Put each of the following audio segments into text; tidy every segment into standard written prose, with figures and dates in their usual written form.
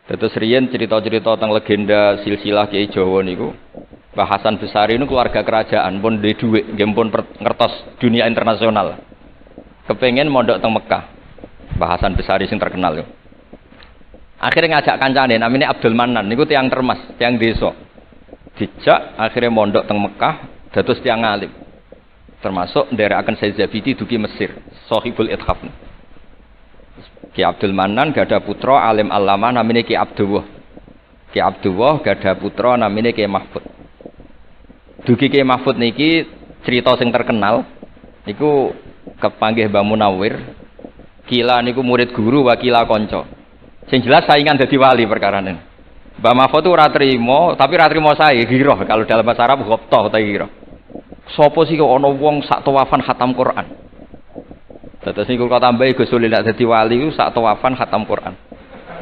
Terus riyen cerita-cerita tentang legenda silsilah Kiai Jawa niku, Mbah Hasan Besari niku keluarga kerajaan pun duwe dhuwit, nggih pun ngertos dunia internasional. Kepengen mondok teng Mekah. Mbah Hasan Besari sing terkenal yo. Akhirnya ngajak kancane namanya Abdul Manan niku tiyang Termas, tiyang desa. Dijak akhirnya mondok teng Mekah dados tiyang alim. Termasuk nderekaken Sayyid Zabidi dugi Mesir, Shahibul Ithaf. Ki Abdul Manan gada putra alim alama namanya Ki Abdullah. Ki Abdullah gada putra namanya Ki Mahfud. Dugi Ki Mahfud niki cerita sing terkenal niku kepanggih Mbah Munawir. Kila niku murid guru wakila kanca. Sing jelas saingan dadi wali perkarane. Mbah Mahfud itu ora trimo, tapi ora trimo sae giroh kalau dalam bahasa Arab ghobtoh ta giroh. Sopo sih kok ana wong sak tawafan khatam Quran. Terus niku kok tambahi Gus Sulil nek dadi wali ku sak tawafan khatam Quran.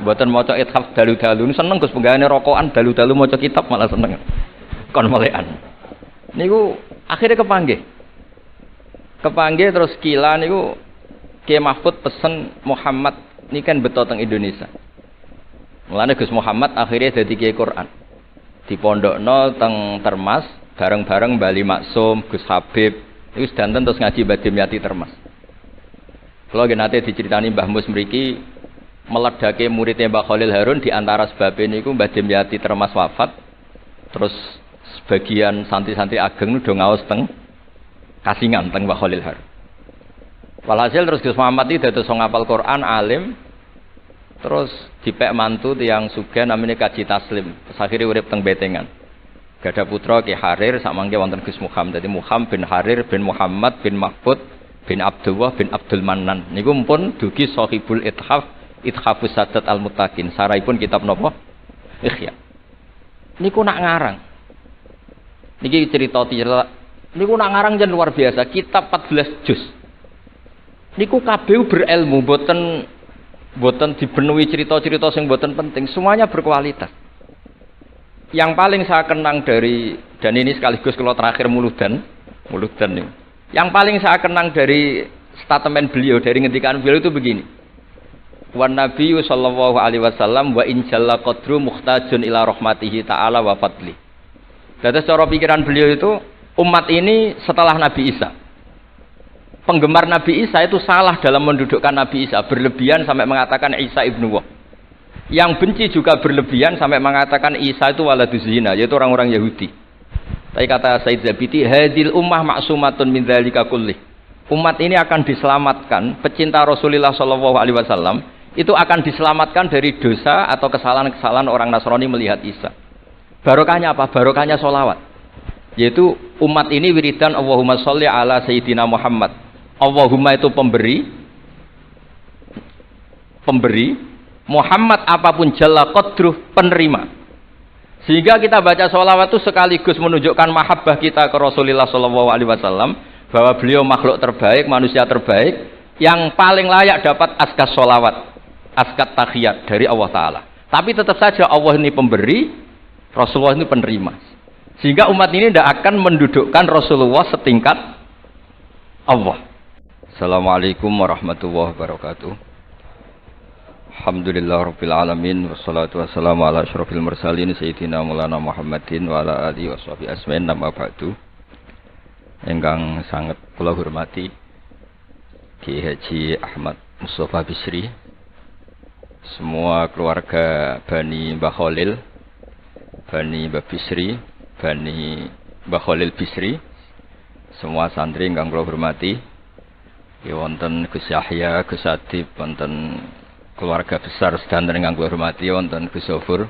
Mboten maca ithaf dalu-dalu seneng Gus penggane rokokan dalu-dalu maca kitab malah seneng. Kon melekan. Niku akhirnya kepanggih. Kepanggih terus kila niku Kiai Mahfud pesen Muhammad ini kan beto teng Indonesia. Mulane Gus Muhammad akhirnya dadi Kiai Quran. Dipondokno teng Termas bareng-bareng Bali Maksum, Gus Habib, iku sedanten terus ngaji Badim Yati Termas. Kalau nate diceritani Mbah Mus mriki meledake muridnya Mbah Khalil Harun di antara sebabnya niku Mbah Dimyati Termas wafat. Terus sebagian santri-santri ageng nu do ngaos teng Kasingan teng Mbah Khalil Harun. Walhasil terus Gus Muhammad iki dados ngapal Quran alim. Terus dipek mantu tiyang sugih namanya Kaji Taslim. Terus akhire urip teng Betengan. Gada putra Ki Harir sak mangke wonten Gus Muhammad. Dadi Muhammad bin Harir bin Muhammad bin Mahfud bin Abdullah bin Abdul Manan niku pun dugi Shahibul Ithaf Ithafus Sadat Al-Muttaqin saraipun kitab napa Ikhya niku nak ngarang niki cerita niku nak ngarang jan luar biasa kitab 14 juz niku kabeh berilmu boten dipenuhi cerita-cerita sing boten penting semuanya berkualitas yang paling saya kenang dari dan ini sekaligus kalau terakhir muludan nih. Yang paling saya kenang dari statement beliau, dari ngendikan beliau itu begini. Wan Nabi sallallahu alaihi wasallam wa in jalla qadru muhtajun ila rahmatihi ta'ala wa fadli. Jadi cara pikiran beliau itu umat ini setelah Nabi Isa. Penggemar Nabi Isa itu salah dalam mendudukkan Nabi Isa, berlebihan sampai mengatakan Isa ibnu Wah. Yang benci juga berlebihan sampai mengatakan Isa itu waladuz zina, yaitu orang-orang Yahudi. Tapi kata Sayyid Zabidi, hadil ummah maksumatun min dzalika kullih. Umat ini akan diselamatkan, pecinta Rasulullah sallallahu alaihi wasallam itu akan diselamatkan dari dosa atau kesalahan-kesalahan orang Nasrani melihat Isa. Barokahnya apa? Barokahnya sholawat. Yaitu umat ini wiridan Allahumma sholli ala sayyidina Muhammad. Allahumma itu pemberi, Muhammad apapun jalla qadruh penerima. Sehingga kita baca sholawat itu sekaligus menunjukkan mahabbah kita ke Rasulullah SAW bahwa beliau makhluk terbaik, manusia terbaik yang paling layak dapat askas sholawat, askat tahiyat dari Allah Ta'ala. Tapi tetap saja Allah ini pemberi, Rasulullah ini penerima. Sehingga umat ini tidak akan mendudukkan Rasulullah setingkat Allah. Assalamualaikum warahmatullahi wabarakatuh. Alhamdulillah rabbil alamin wassalatu wassalamu ala asyrofil mursalin sayyidina maulana Muhammadin wa ala alihi washabihi asmain nama ba'du. Ingkang sangat kula hormati Ki Haji Ahmad Mustafa Bisri, semua keluarga Bani Mbah Khalil, Bani Mbah Bisri, Bani Mbah Khalil Bisri, semua santri ingkang kula hormati. Ya wonten Gus Yahya, Gus Adib, wonten keluarga besar sedanten ingkang kula hormati wonten Gus Sofur.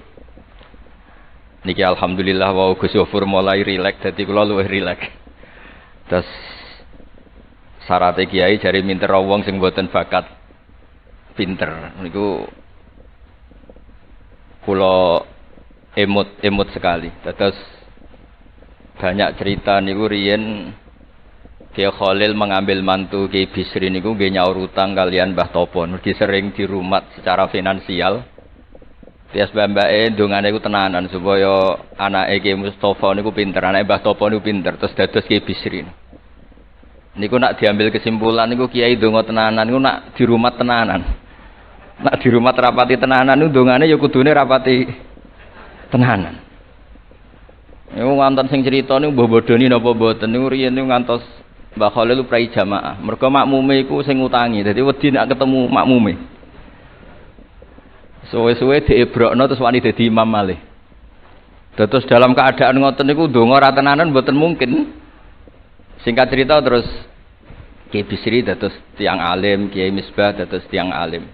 Niki alhamdulillah wau Gus Sofur mulai rileks dadi kula luwih rileks. Terus syarat kiai jari minter wong sing mboten bakat pinter. Niku kula emot sekali. Terus banyak cerita niku riyen Kiai Khalil mengambil mantu Kiai Bisri niku nggih nyaur utang kalian Mbah Topo, mergi sering dirumat secara finansial. Tias mbake ndongane iku tenanan supaya anake Kiai Mustofa niku pinter, anake Mbah Topo niku pinter, terus dados Kiai Bisri. Niku nak diambil kesimpulan niku Kiai ndonga tenanan niku nak dirumat tenanan. Nak di rumah rapati tenanan ndongane ya kudune rapati tenanan. Niku ngantos sing crita niku mbah bodoni napa mboten niku riyen niku ngantos Mbah Khalil prai jamaah. Mergo makmume iku sing ngutangi. Dadi wedi nek ketemu makmume. Suwe-suwe diebrokno terus wani dadi imam malih. Terus dalam keadaan ngoten niku ndonga ra tenanan mboten mungkin. Singkat cerita terus Kiai Bisri dados tiyang alim, Kiai Misbah dados tiyang alim.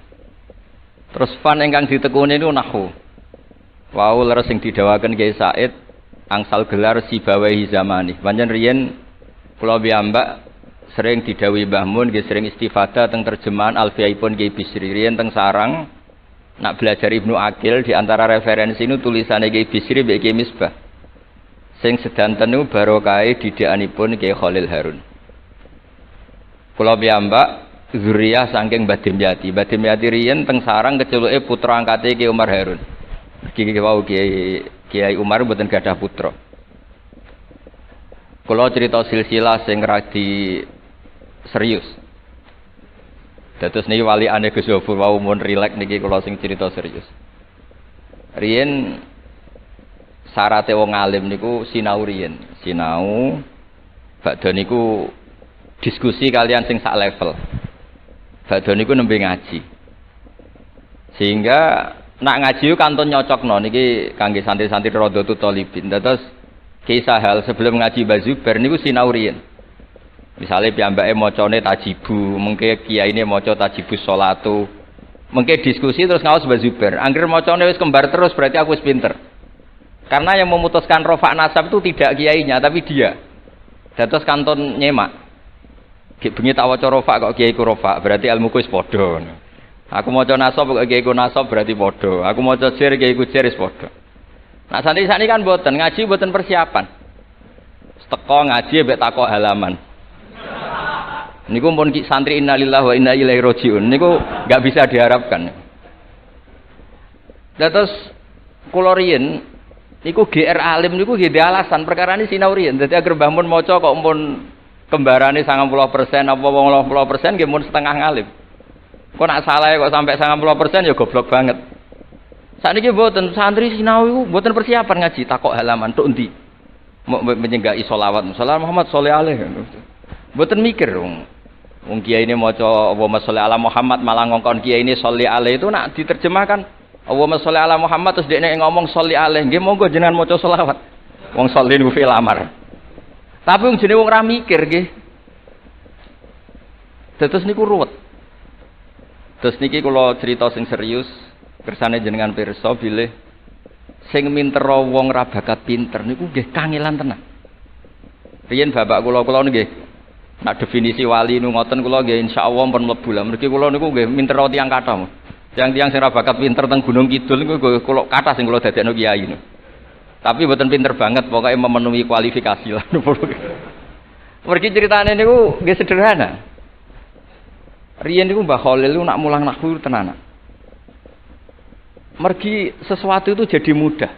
Terus fan ingkang ditekuni niku nahwu. Wau leres sing didhawaken Kiai Said angsal gelar Sibawahi zamani. Pancen riyen kula piyambak sering didhawuhi Mbah Mun nggih sering istifadah teng terjemahan Alfiyaipun Kiai Bisri. Riyen teng Sarang nak belajar Ibnu Aqil di antara referensi ini tulisannya Kiai Bisri mbek Kiai Misbah. Sing sedanten niku barokahe didikanipun Kiai Khalil Harun. Kula piyambak zuriyah saking Mbah Dimyati. Mbah Dimyati riyen teng Sarang keceluke putra angkate Kiai Umar Harun. Kiai Umar mboten gadah putra. Kula cerita silsilah sing radi serius. Dados niki walikane Gus Zofur wau mun rileks niki kula sing cerita serius. Riyen syaraté wong alim niku sinau riyen. Sinau badhe niku diskusi kalian sing sak level. Badhe niku nembe ngaji. Sehingga nak ngaji kantun nyocokno niki kangge santri-santri Radhatul Thalibin. Dados kisah hal sebelum ngaji Mbah Zubair niku sinau riyen. Misale piyambake macane tajibu, mengke kiyaine maca tajibus sholatu. Mengke diskusi terus ngaos Mbah Zubair. Angger macane wis kembar terus berarti aku wis pinter. Karena yang memutuskan rofa nasab itu tidak kiainya tapi dia. Dados kantun nyemak. Ki bengi tak waca rofa kok kiaiku rofa, berarti ilmuku wis padha. Aku maca nasab kok kiaiku nasab berarti padha. Aku maca jer kiaiku jer wis padha. Nah santri sakniki kan mboten ngaji mboten persiapan. Teko ngaji mbek takok halaman. Niku pun santri innalillahi wa inna ilaihi rajiun. Niku enggak bisa diharapkan. Terus kula riyen niku GR alim niku nggih alasan perkara ini sinau riyen. Dadi agar Mbah Mun maca kok mun kembarane 90% apa 80% nggih mun setengah ngalim. Kok nak salah kok sampai 90% ya goblok banget. Sakniki mboten santri sinau iku mboten persiapan ngaji takok halaman tok endi. Mau menyenggai sholawat Muhammad Muhammad sholli alaihi. Mboten mikir wong kiai ini maca Allahumma sholli ala Muhammad malah ngongkon kiai ini sholli alaihi itu nak diterjemahkan Allahumma sholli ala Muhammad terus dekne ngomong sholli alaihi nggih monggo jenengan maca sholawat. Wong sholli niku fi'il amar. Tapi wong jenenge wong ra mikir nggih. Terus niku ruwet. Terus niki kula cerita sing serius kersane jenengan pirsa bilih sing mintera wong ra bakat pinter niku nggih kangelan tenan. Riyen bapak kula nggih nak definisi wali nu ngoten kula nggih insyaallah pun mlebu lah. Mergi kula niku nggih mintera tiyang kathah. Tiang-tiang sing ra bakat pinter teng Gunung Kidul niku kula kathah sing kula dadekno kiai niku. Tapi mboten pinter banget pokoknya memenuhi kualifikasi lah. Mergi ceritane niku nggih sederhana. Riyen niku Mbah Khalil nak mulang nahwu tenanan. Mergi sesuatu itu jadi mudah.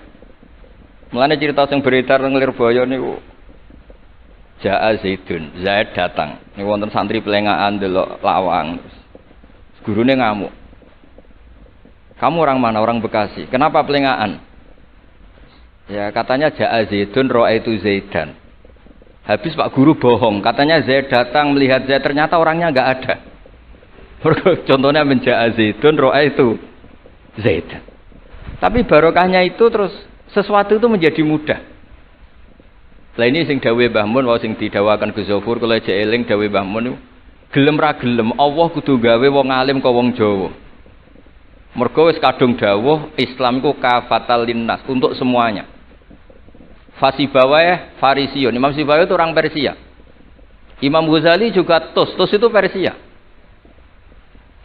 Mulane cerita sing beredar nang Lirboyo niku Ja'a Zaidun, Zaid datang. Niku wonten santri pelengahan delok lawang. Gurune ngamuk. Kamu orang mana? Orang Bekasi. Kenapa pelengahan? Ya katanya Ja'a Zaidun ra'aitu Zaidan. Habis Pak Guru bohong. Katanya Zaid datang melihat Zaid ternyata orangnya enggak ada. Contohnya menja'a Zaidun ra'aitu Zaidan. Tapi barokahnya itu terus sesuatu itu menjadi mudah. Lah ini sing dawuhe Mbah Mun wae sing didawakan Gus Zofur kula jek eling dawuhe Mbah Mun niku gelem ra gelem Allah kudu gawe wong alim ka wong Jawa. Mergo wis kadung dawuh Islam iku kafatal linnas untuk semuanya. Fasibawayh Farisiun. Imam Sibawayh itu orang Persia. Imam Ghazali juga Tus itu Persia.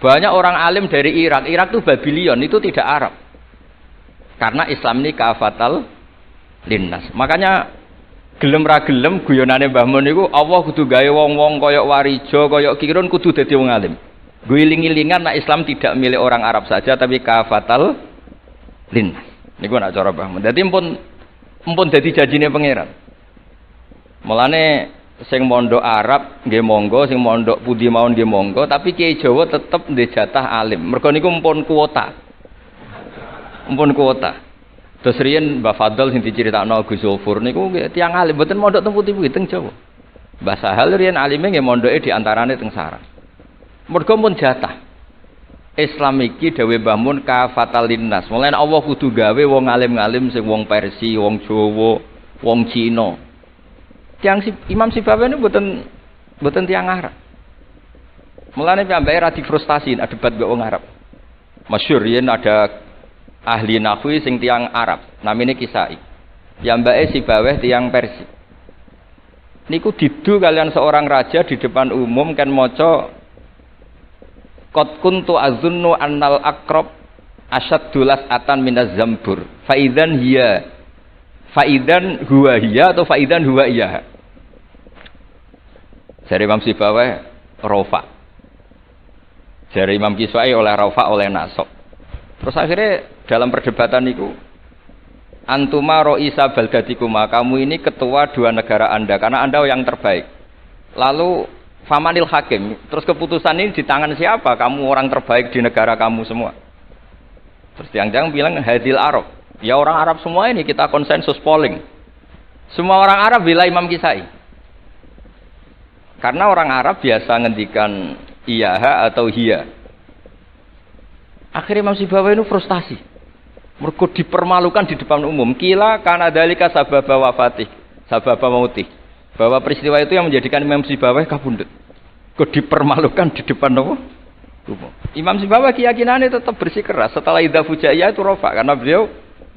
Banyak orang alim dari Irak. Irak itu Babylon, itu tidak Arab. Karena Islam ini kafatal linnas. Makanya gelem ra gelem guyonane Mbah Mun niku Allah kudu gawe wong-wong kaya Warijo, kaya Kirun kudu dadi wong alim. Guling-gilingan nek Islam tidak milik orang Arab saja tapi kafatal linnas. Niku nek cara Mbah Mun. Dadi empun dadi janjine pangeran. Mulane sing mondok Arab nggih monggo, sing mondok pundi mawon nggih monggo, tapi Kiai Jawa tetep ndek jatah alim. Mergo niku mpun kuota. Mpun kuota. Terus riyen Mbah Fadl sing diceritakno Gus Zulfur niku tiyang alim mboten mondok teng pundi-pundi teng Jawa. Mbah Sahal riyen alime nggih mondoke di antarane teng Sarang. Mergo pun jatah. Islam iki dawuh Mbah Mun kafatal linnas. Mulane Allah kudu gawe wong alim-alim sing wong Persia, wong Jawa, wong Cina. Imam Sibawa ini mboten tiyang Arab. Mulane piyambake ra difrustasi nek debat mbek wong Arab. Masyhur yen ada ahli nahwi sing tiyang Arab, namine Kisai. Piyambake Sibawa tiyang Persia. Niku didu kalian seorang raja di depan umum kan maca qad kuntu azunnu annal aqrab asyaddulas atan minaz zambur. Faidan huwa hiya atau faidan huwa iya. Jari Imam Sibawa rofa. Jari Imam Kiswai oleh rofa oleh nasab. Terus akhirnya dalam perdebatan itu antuma ro'isa baldatikuma, kamu ini ketua dua negara Anda karena Anda yang terbaik. Lalu famanil hakim, terus keputusan ini di tangan siapa? Kamu orang terbaik di negara kamu semua. Terus yang bilang hadil Arab. Ya orang Arab semua ini kita konsensus polling. Semua orang Arab bila Imam Kisai. Karena orang Arab biasa ngendikan iyaha atau hiya. Akhirnya Imam Sibawa itu frustasi. Mergo dipermalukan di depan umum. Kila karena dalika sababa wafatih, sababa mautih. Bahwa peristiwa itu yang menjadikan Imam Sibawa kabundut. Kok dipermalukan di depan umum. Imam Sibawa keyakinannya tetap bersikeras. Setelah idza fujaiyah itu rofa karena beliau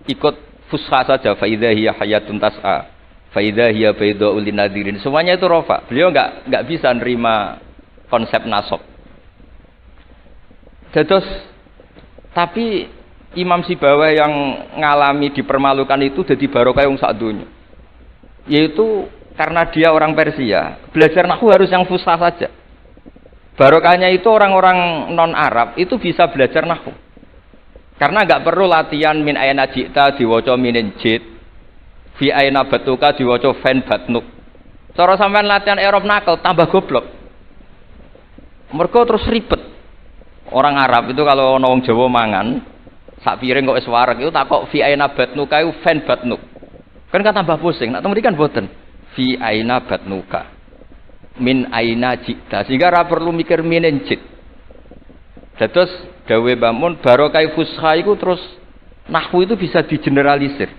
ikut fusha saja. Fa idza hiya hayatun tas'a. Fa idza hiya bayda'ul linadirin. Semuanya itu rofa. Beliau enggak bisa nerima konsep nasab. Tapi Imam Sibawa yang ngalami dipermalukan itu jadi barokah yang sak dunya. Yaitu karena dia orang Persia, belajar nahwu harus yang fusha saja. Barokahnya itu orang-orang non-Arab itu bisa belajar nahwu. Karena enggak perlu latihan min ayna jita diwaca minin jid, fi ayna batuka diwaca fan batnuk. Cara sampean latihan Arab nakal tambah goblok. Mergo terus ribet. Orang Arab itu kalau ana wong Jawa mangan, sak piring kok wis wareg itu tak kok fi ayna batnuka itu fan batnuk. Kan tambah pusing. Nek temudi kan boten. Fi ayna batnuka. Min ayna jita. Sehingga ora perlu mikir minin jid. Terus dawuh Bamun barokah fusha iku terus nahwu itu bisa digeneralisir.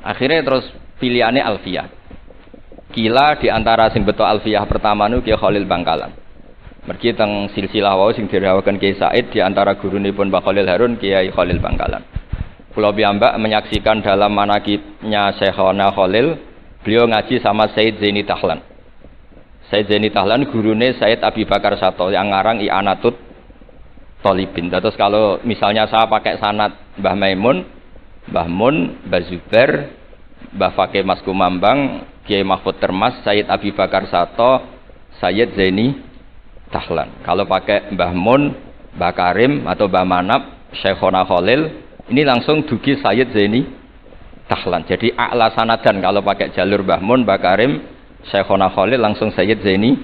Akhirnya terus pilihannya alfiyah. Kila di antara sing beto alfiyah pertama niku Kiai Khalil Bangkalan. Mergi teng silsilah wau sing dirawaken Kiai Said di antara gurunipun Mbah Khalil Harun Kiai Khalil Bangkalan. Kula piyambak menyaksikan dalam manaqibnya Syekhona Khalil, beliau ngaji sama Said Zaini Tahlan. Said Zaini Tahlan gurune Said Abi Bakar Sato yang ngarang I'anatut Thalibin. Terus kalau misalnya saya pakai sanad Mbah Maimun, Mbah Mun, Mbah Zubair, Mbah Fakih Mas Kumambang, Kiai Mahfud Termas, Said Abi Bakar Sato, Said Zaini Tahlan. Kalau pakai Mbah Mun, Mbah Karim atau Mbah Manap, Syekhona Khalil, ini langsung dugi Said Zaini Tahlan. Jadi a'la sanadan kalau pakai jalur Mbah Mun, Mbah Karim, Syekhona Khalil langsung Said Zaini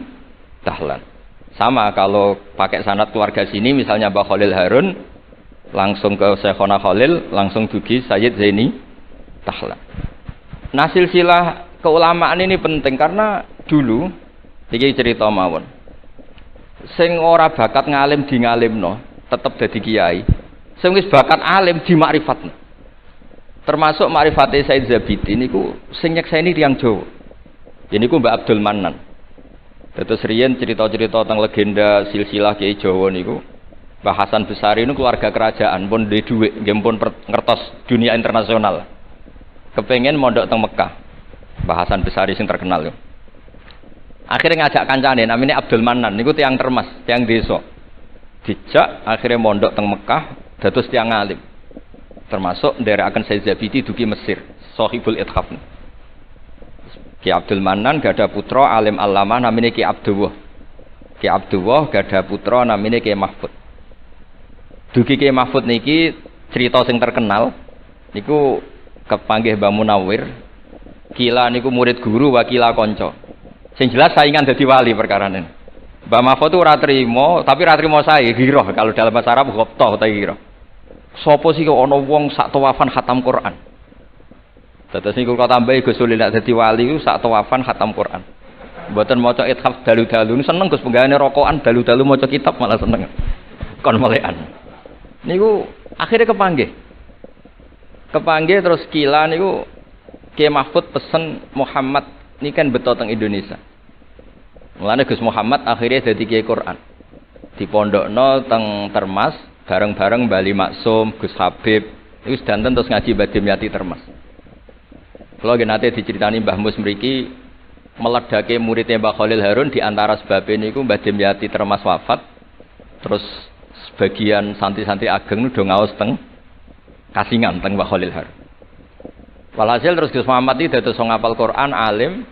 Tahlan. Sama kalau pakai sanad keluarga sini misalnya Mbah Khalil Harun langsung ke Syekhona Khalil langsung dugi Said Zaini Tahlan. Nah silsilah keulamaan ini penting karena dulu iki cerita mawon. Sing ora bakat ngalim di ngalimno tetep dadi kiai. Sing wis bakat alim di makrifatno. Termasuk makrifate Said Zabidi niku sing nyekseni tiyang Jawa. Ya niku Mbak Abdul Manan. Terus riyen cerita-cerita tentang legenda silsilah Kiai Jawa niku Mbah Hasan Besari niku keluarga kerajaan pun duwe dhuwit, nggih pun ngertos dunia internasional. Kepengen mondok teng Mekah. Mbah Hasan Besari sing terkenal yo. Akhirnya ngajak kancane namanya Abdul Manan niku tiyang Termas, tiyang desa. Dijak akhirnya mondok teng Mekah dados tiyang alim. Termasuk nderekaken Said Zabidi dugi Mesir, Shahibul Ithaf. Ki Abdul Manan gada putra alim allamah namanya Ki Abdullah. Ki Abdullah gada putra namanya Ki Mahfud. Dugi Ki Mahfud niki cerita sing terkenal niku kepanggih Mbah Munawir. Kila niku murid guru wa kila kanca. Sing jelas saingan dadi wali perkarane. Mbah Mahfud itu ora trimo, tapi ora trimo sae gira kalau dalam bahasa Arab ghobtoh ta gira. Sopo sih kok ana wong sak tawafan khatam Quran. Dados niku kok tambahi Gus Sulil nek dadi wali ku sak tawafan khatam Quran. Mboten maca ithaf dalu-dalu seneng Gus penggane rokokan dalu-dalu maca kitab malah seneng. Kon melekan. Niku akhirnya kepanggih. Kepanggih terus kila niku Kiai Mahfud pesen Muhammad ini kan beto teng Indonesia. Mulane Gus Muhammad akhirnya dadi Kiai Quran. Dipondokno teng Termas bareng-bareng Bali Maksum, Gus Habib, iku sedanten terus ngaji Badim Yati Termas. Kalau nate diceritani Mbah Mus mriki meledake muridnya Mbah Khalil Harun di antara sebabnya niku Mbah Dimyati Termas wafat. Terus sebagian santri-santri ageng nu do ngaos teng Kasingan teng Mbah Khalil Harun. Walhasil terus Gus Muhammad iki dados ngapal Quran alim.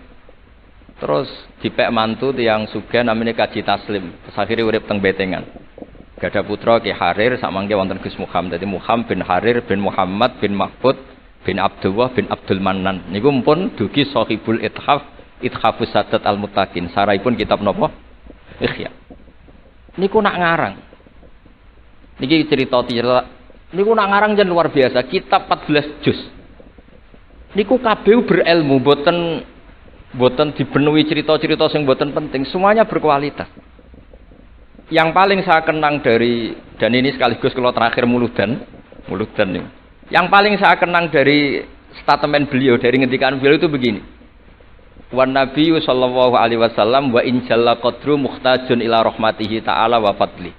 Terus dipek mantu tiyang sugih namanya Kaji Taslim. Terus akhire urip teng Betengan. Gada putra Ki Harir sak mangke wonten Gus Muhammad. Dadi Muhammad bin Harir bin Muhammad bin Mahfud bin Abdullah bin Abdul Mannan. Niku pun dugi Shahibul Ithafus Sadat Al-Muttaqin. Saraipun kitab napa? Ikhya. Niku nak ngarang. Niki cerita niku nak ngarang jan luar biasa. Kitab 14 juz. Niku kabeh berilmu, boten dipenuhi cerita-cerita sing boten penting, semuanya berkualitas. Yang paling saya kenang dari, dan ini sekaligus kalau terakhir muludan nih. Yang paling saya kenang dari statement beliau, dari ngendikan beliau itu begini. Wan Nabi sallallahu alaihi wasallam wa in jalla qadru muhtajun ila rahmatihi ta'ala wa fadli.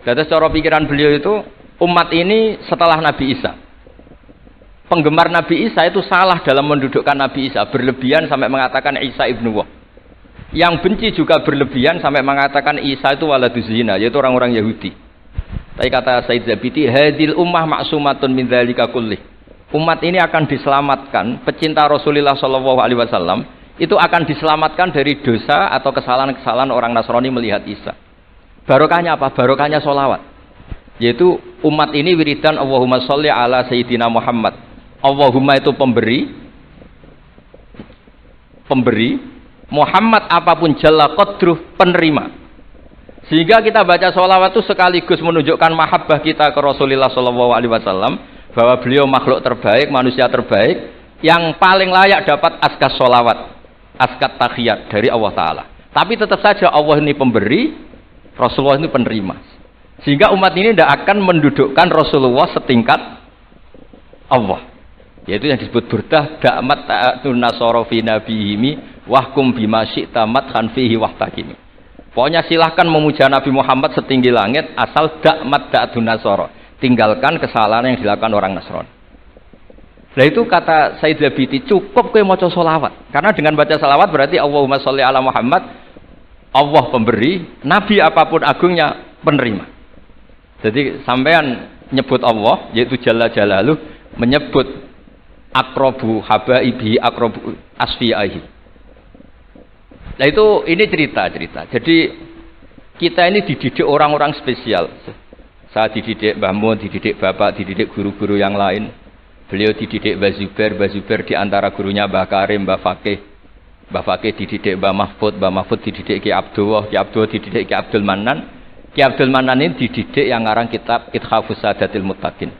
Jadi secara pikiran beliau itu umat ini setelah Nabi Isa. Penggemar Nabi Isa itu salah dalam mendudukkan Nabi Isa, berlebihan sampai mengatakan Isa ibnu Wah. Yang benci juga berlebihan sampai mengatakan Isa itu waladuz zina, yaitu orang-orang Yahudi. Tapi kata Said Zabidi, hadil ummah maksumatun min dzalika kullih. Umat ini akan diselamatkan, pecinta Rasulullah sallallahu alaihi wasallam itu akan diselamatkan dari dosa atau kesalahan-kesalahan orang Nasrani melihat Isa. Barokahnya apa? Barokahnya sholawat. Yaitu umat ini wiridan Allahumma sholli ala Sayyidina Muhammad. Allahumma itu pemberi, Muhammad apapun jalla qadruh penerima. Sehingga kita baca sholawat itu sekaligus menunjukkan mahabbah kita ke Rasulullah sallallahu alaihi wasallam, bahwa beliau makhluk terbaik, manusia terbaik yang paling layak dapat askas sholawat, askat tahiyat dari Allah Ta'ala. Tapi tetap saja Allah ini pemberi, Rasulullah ini penerima. Sehingga umat ini tidak akan mendudukkan Rasulullah setingkat Allah. Yaitu yang disebut burdah da'mat ta'atun nasara fi nabihimi wahkum bima syi'ta madhan fihi wahtakimi. Pokoknya silahkan memuja Nabi Muhammad setinggi langit asal da'mat ta'atun nasara. Tinggalkan kesalahan yang dilakukan orang Nasrani. Nah itu kata Said Zabidi, cukup kowe maca sholawat. Karena dengan baca sholawat berarti Allahumma sholli ala Muhammad, Allah pemberi, Nabi apapun agungnya penerima. Jadi sampean nyebut Allah, yaitu Jalla Jalaluh, menyebut akrobu habaibi akrobu asfiyaihi. Nah itu ini cerita. Jadi kita ini dididik orang-orang spesial. Saya dididik Mbah Mun, dididik Bapak, dididik guru-guru yang lain. Beliau dididik Mbah Zubair di antara gurunya Mbah Karim, Mbah Fakih dididik Mbah Mahfud dididik Ki Abdullah dididik Ki Abdul Mannan. Ki Abdul Mannan ini dididik yang ngarang kitab Ithafus Sadatil Muttaqin.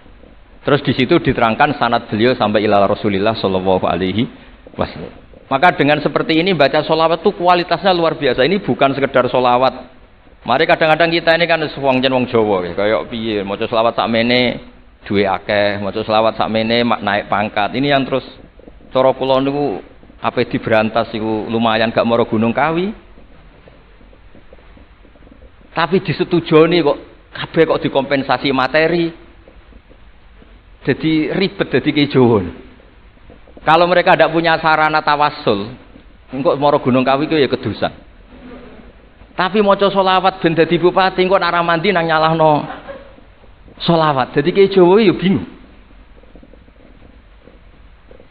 Terus di situ diterangkan sanad beliau sampai ila Rasulillah sallallahu alaihi wasallam. Maka dengan seperti ini baca sholawat itu kualitasnya luar biasa. Ini bukan sekedar sholawat. Mari kadang-kadang kita ini kan wong jen wong Jawa kayak piye maca sholawat sakmene duwe akeh, maca sholawat sakmene naik pangkat. Ini yang terus cara kula niku ape diberantas iku lumayan gak mara Gunung Kawi. Tapi disetujoni kok kabeh kok dikompensasi materi. Jadi ribet jadi kejowo. Kalau mereka tidak punya sarana tawassul, engkau moro Gunung Kawi itu ya kedusan. Tapi maca sholawat ben dadi bupati, engkau nak ramandi nang nyalahno sholawat. Jadi kejowo ya bingung.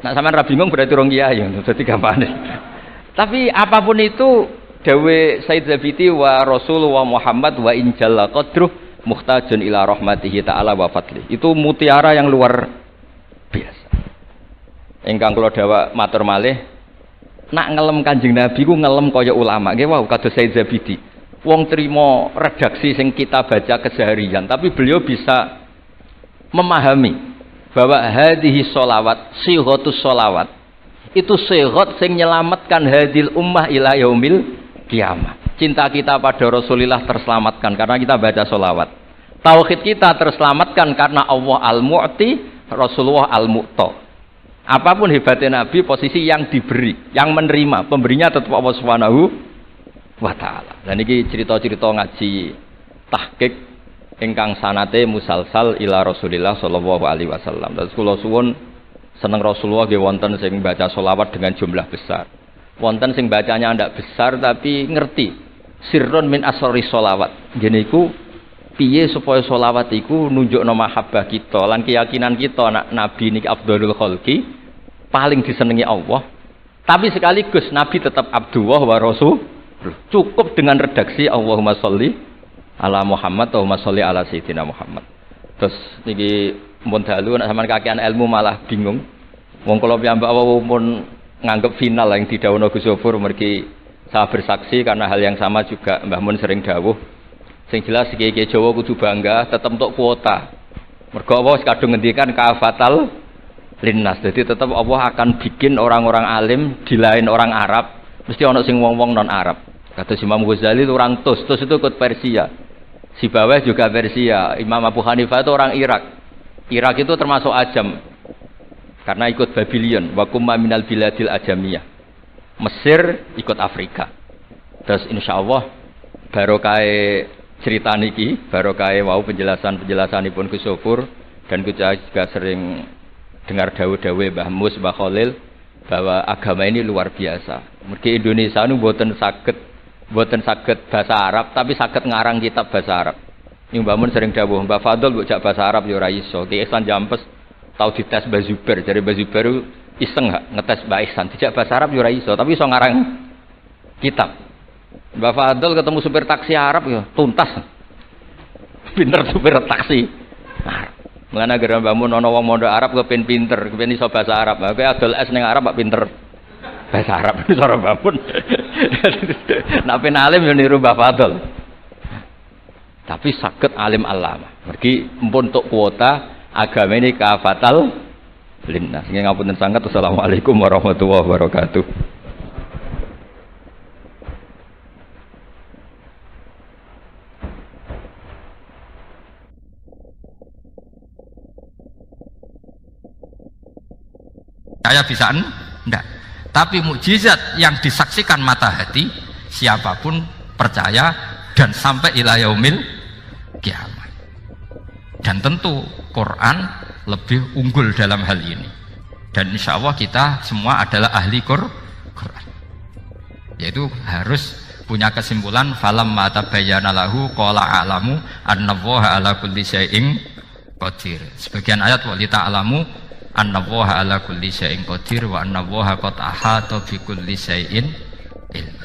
Nak sampean ra bingung berarti rong kiai, dadi gampane. Tapi apapun itu, dawe Said Zabidi wa Rasul wa Muhammad wa in jalla qadruh muhtajun ila rahmatihi ta'ala wa fadli. Itu mutiara yang luar biasa. Ingkang kula dawuh matur malih, nak ngelem Kanjeng Nabi ku ngelem kaya ulama. Nggih wau kados Said Zabidi. Wong trimo redaksi sing kita baca keseharian, tapi beliau bisa memahami bahwa hadhihi sholawat, sighatus sholawat itu sighat sing nyelamatkan hadil ummah ila yaumil kiamat. Cinta kita pada Rasulullah terselamatkan karena kita baca sholawat. Tauhid kita terselamatkan karena Allah al-Mu'ti, Rasulullah al-Mu'ta. Apapun hebatnya Nabi, posisi yang diberi, yang menerima, pemberinya tetap Allah Subhanahu wa ta'ala. Dan ini cerita-cerita ngaji tahqiq ingkang sanate musalsal ila Rasulillah sallallahu alaihi wasallam. Terus kula suwun seneng Rasulullah nggih wonten sing baca selawat dengan jumlah besar. Wonten sing bacanya ndak besar tapi ngerti sirrun min asrari sholawat. Ngene iku piye supaya sholawat iku nunjukno mahabbah kita lan keyakinan kita anak Nabi niki afdhalul khalqi, paling disenengi Allah. Tapi sekaligus Nabi tetap Abdullah wa Rasul. Cukup dengan redaksi Allahumma sholli ala Muhammad, Allahumma sholli ala Sayyidina Muhammad. Terus niki mun dalu nek sampean kakean ilmu malah bingung. Wong kula piyambak pun nganggep final yang didhawuhna Gus Zofur mergi saya bersaksi karena hal yang sama juga Mbah Mun sering dawuh. Sing jelas iki Jawa kudu bangga tetep untuk kuota. Mergo Allah kadung ngendikan kafatal linnas. Jadi tetap Allah akan bikin orang-orang alim di lain orang Arab, mesti ana sing wong-wong non Arab. Kata Imam Ghazali itu orang Tus itu ikut Persia. Si Baweh juga Persia. Imam Abu Hanifah itu orang Irak. Irak itu termasuk Ajam. Karena ikut Babylon. Wa kumma minal biladil ajamiyah. Mesir ikut Afrika. Terus insyaallah barokah cerita niki, barokah wau penjelasanipun Gus Sofur dan kita juga sering dengar dawuh-dawuh Mbah Mus, Mbah Khalil bahwa agama ini luar biasa. Mergi Indonesia nu mboten saged bahasa Arab tapi saged ngarang kitab bahasa Arab. Yang Mbah Mun sering dawuh, Mbah Fadl mbok jak bahasa Arab ya ora iso. Ki Ihsan Jampes tau dites Mbah Zubair, jare Mbah Zubair iseng gak ngetes Mbah Ihsan, dijak bahasa Arab ya ora iso, tapi iso ngarang kitab. Mbah Fadl ketemu supir taksi Arab ya tuntas. Pinter supir taksi Arab. Mengana gara Mbah Mun ana wong mondok Arab kepen pinter, kepen iso bahasa Arab. Kowe adol es ning Arab kok pinter bahasa Arab cara Mbah Mun. Nek pen alim yo niru Mbah Fadl. Tapi saged alim alama. Mergi empun untuk kuota agama ini kafatal linnas. Nggih ngapunten sanget. Assalamualaikum warahmatullahi wabarakatuh. Saya bisa enggak. Tapi mukjizat yang disaksikan mata hati siapapun percaya dan sampai ila yaumil kiamat. Dan tentu Quran lebih unggul dalam hal ini. Dan insya Allah kita semua adalah ahli Quran. Yaitu harus punya kesimpulan falam mata bayyana lahu qala a'lamu annallaha ala kulli syai'in qadir. Sebagian ayat wa li ta'lamu annallaha ala kulli syai'in qadir wa annallaha qad ahata bi kulli syai'in ilm.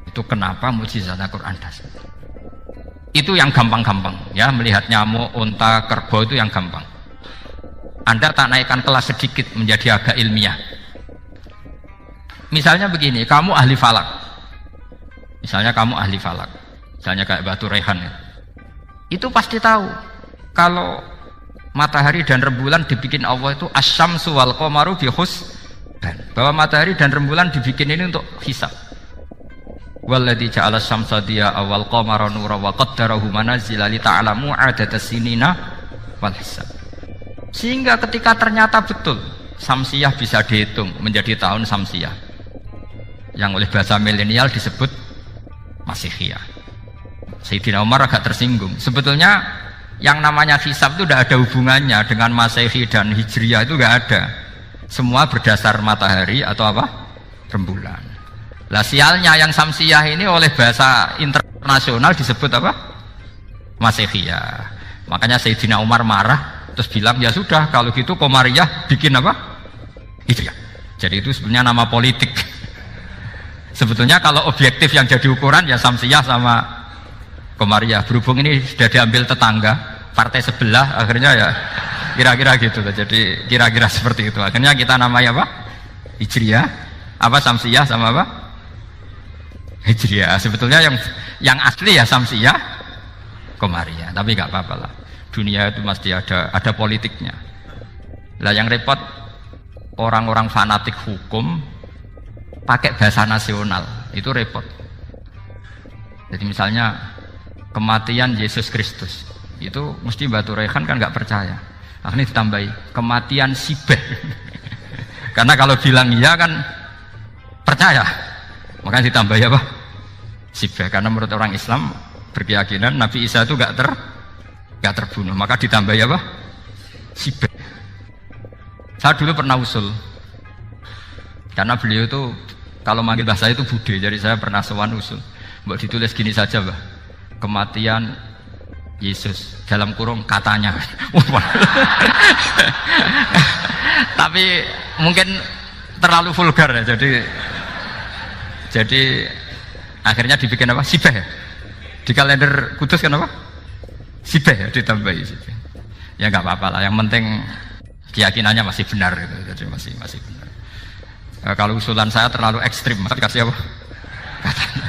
Itu kenapa mukjizat Al-Qur'an dasar. Itu yang gampang-gampang ya, melihat nyamuk, unta, kerbau itu yang gampang. Anda tak naikkan kelas sedikit menjadi agak ilmiah. Misalnya begini, kamu ahli falak. Misalnya kamu ahli falak. Misalnya kayak Batu Rehan ya. Itu pasti tahu kalau matahari dan rembulan dibikin Allah itu asyamsu wal qamaru bi husban. Bahwa matahari dan rembulan dibikin ini untuk hisab. Walladzi ja'ala syamsa diya'a wal qamara nuran wa qaddarahu manazila li ta'lamu 'adadas sinina wal hisab. Sehingga ketika ternyata betul Samsiyah bisa dihitung menjadi tahun Samsiyah yang oleh bahasa milenial disebut Masihiyah. Sayyidina Umar agak tersinggung. Sebetulnya yang namanya hisab itu tidak ada hubungannya dengan Masehi dan Hijriyah, itu tidak ada. Semua berdasar matahari atau apa? Rembulan. Lah sialnya yang Samsiyah ini oleh bahasa internasional disebut apa? Masihiyah. Makanya Sayyidina Umar marah terus bilang ya sudah kalau gitu Qamariyah bikin apa? Hijriyah. Jadi itu sebenarnya nama politik. Sebetulnya kalau objektif yang jadi ukuran ya Samsiyah sama Qamariyah. Berhubung ini sudah diambil tetangga partai sebelah, akhirnya ya Kira-kira gitu. Jadi kira-kira seperti itu. Akhirnya kita namanya apa? Hijriyah, apa Samsiyah sama apa? Hijriyah. Sebetulnya yang asli ya Samsiyah, Qamariyah. Tapi nggak apa-apa lah. Dunia itu mesti ada politiknya. Lah yang repot orang-orang fanatik hukum pakai bahasa nasional itu repot. Jadi misalnya kematian Yesus Kristus itu mesti Batu Rehan kan nggak percaya. Akhirnya ditambahi kematian Sibeh. Karena kalau bilang iya kan percaya, makanya ditambahi apa? Sibeh. Karena menurut orang Islam berkeyakinan Nabi Isa itu nggak terbunuh, maka ditambahi apa? Sibeh. Saya dulu pernah usul, karena beliau itu kalau manggil bahasa itu bude, jadi saya pernah sowan usul. Mbak ditulis gini saja, Mbak. Kematian Yesus dalam kurung katanya. Tapi mungkin terlalu vulgar ya, jadi akhirnya dibikin apa? Sibeh ya? Di kalender Kudus kan apa? Sibeh ya, ditambahi Sibeh. Ya nggak apa-apa lah, yang penting keyakinannya masih benar gitu. Jadi masih benar. Kalau usulan saya terlalu ekstrim, maka dikasih apa? Katanya.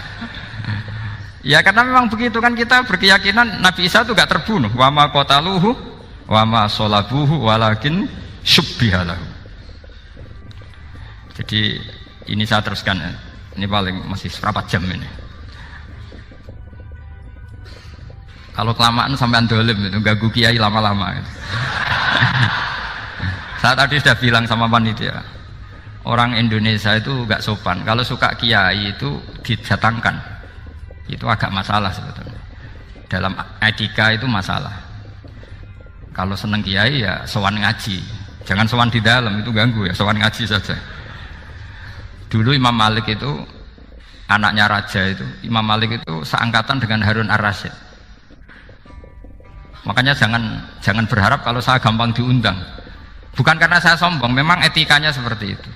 Ya karena memang begitu kan, kita berkeyakinan Nabi Isa itu gak terbunuh. Wa ma qataluhu wa ma sholabuhu walakin syubbihalahu. Jadi ini saya teruskan ya. Ini paling masih seberapa jam ini. Kalau kelamaan sampai dolim itu ganggu kiai lama-lama gitu. Saya tadi sudah bilang sama panitia, orang Indonesia itu gak sopan. Kalau suka kiai itu didatangkan. Itu agak masalah sebetulnya. Dalam etika itu masalah. Kalau seneng kiai ya sowan ngaji. Jangan sowan di dalam, itu ganggu ya, sowan ngaji saja. Dulu Imam Malik itu anaknya raja itu. Imam Malik itu seangkatan dengan Harun Ar-Rasyid. Makanya jangan berharap kalau saya gampang diundang. Bukan karena saya sombong, memang etikanya seperti itu.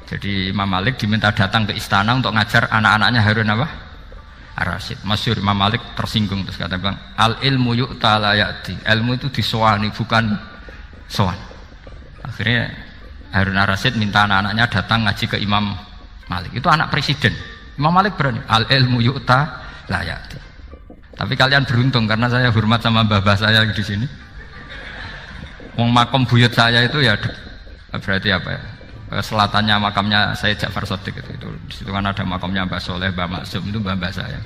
Jadi Imam Malik diminta datang ke istana untuk ngajar anak-anaknya Harun apa? Ar-Rasyid. Masyhur Imam Malik tersinggung terus kata bang, al ilmu yu'ta la ya'ti. Ilmu itu disowani bukan sowan. Akhirnya Harun Ar-Rasyid minta anak-anaknya datang ngaji ke Imam Malik. Itu anak presiden. Imam Malik berani, al ilmu yu'ta la ya'ti. Tapi kalian beruntung karena saya hormat sama babah saya di sini. Wong makom buyut saya itu ya berarti apa ya? Selatannya makamnya Sayyid Ja'far Shadiq itu di situ kan ada makamnya Mbah Soleh, Mbah Maksum, itu mbah saya.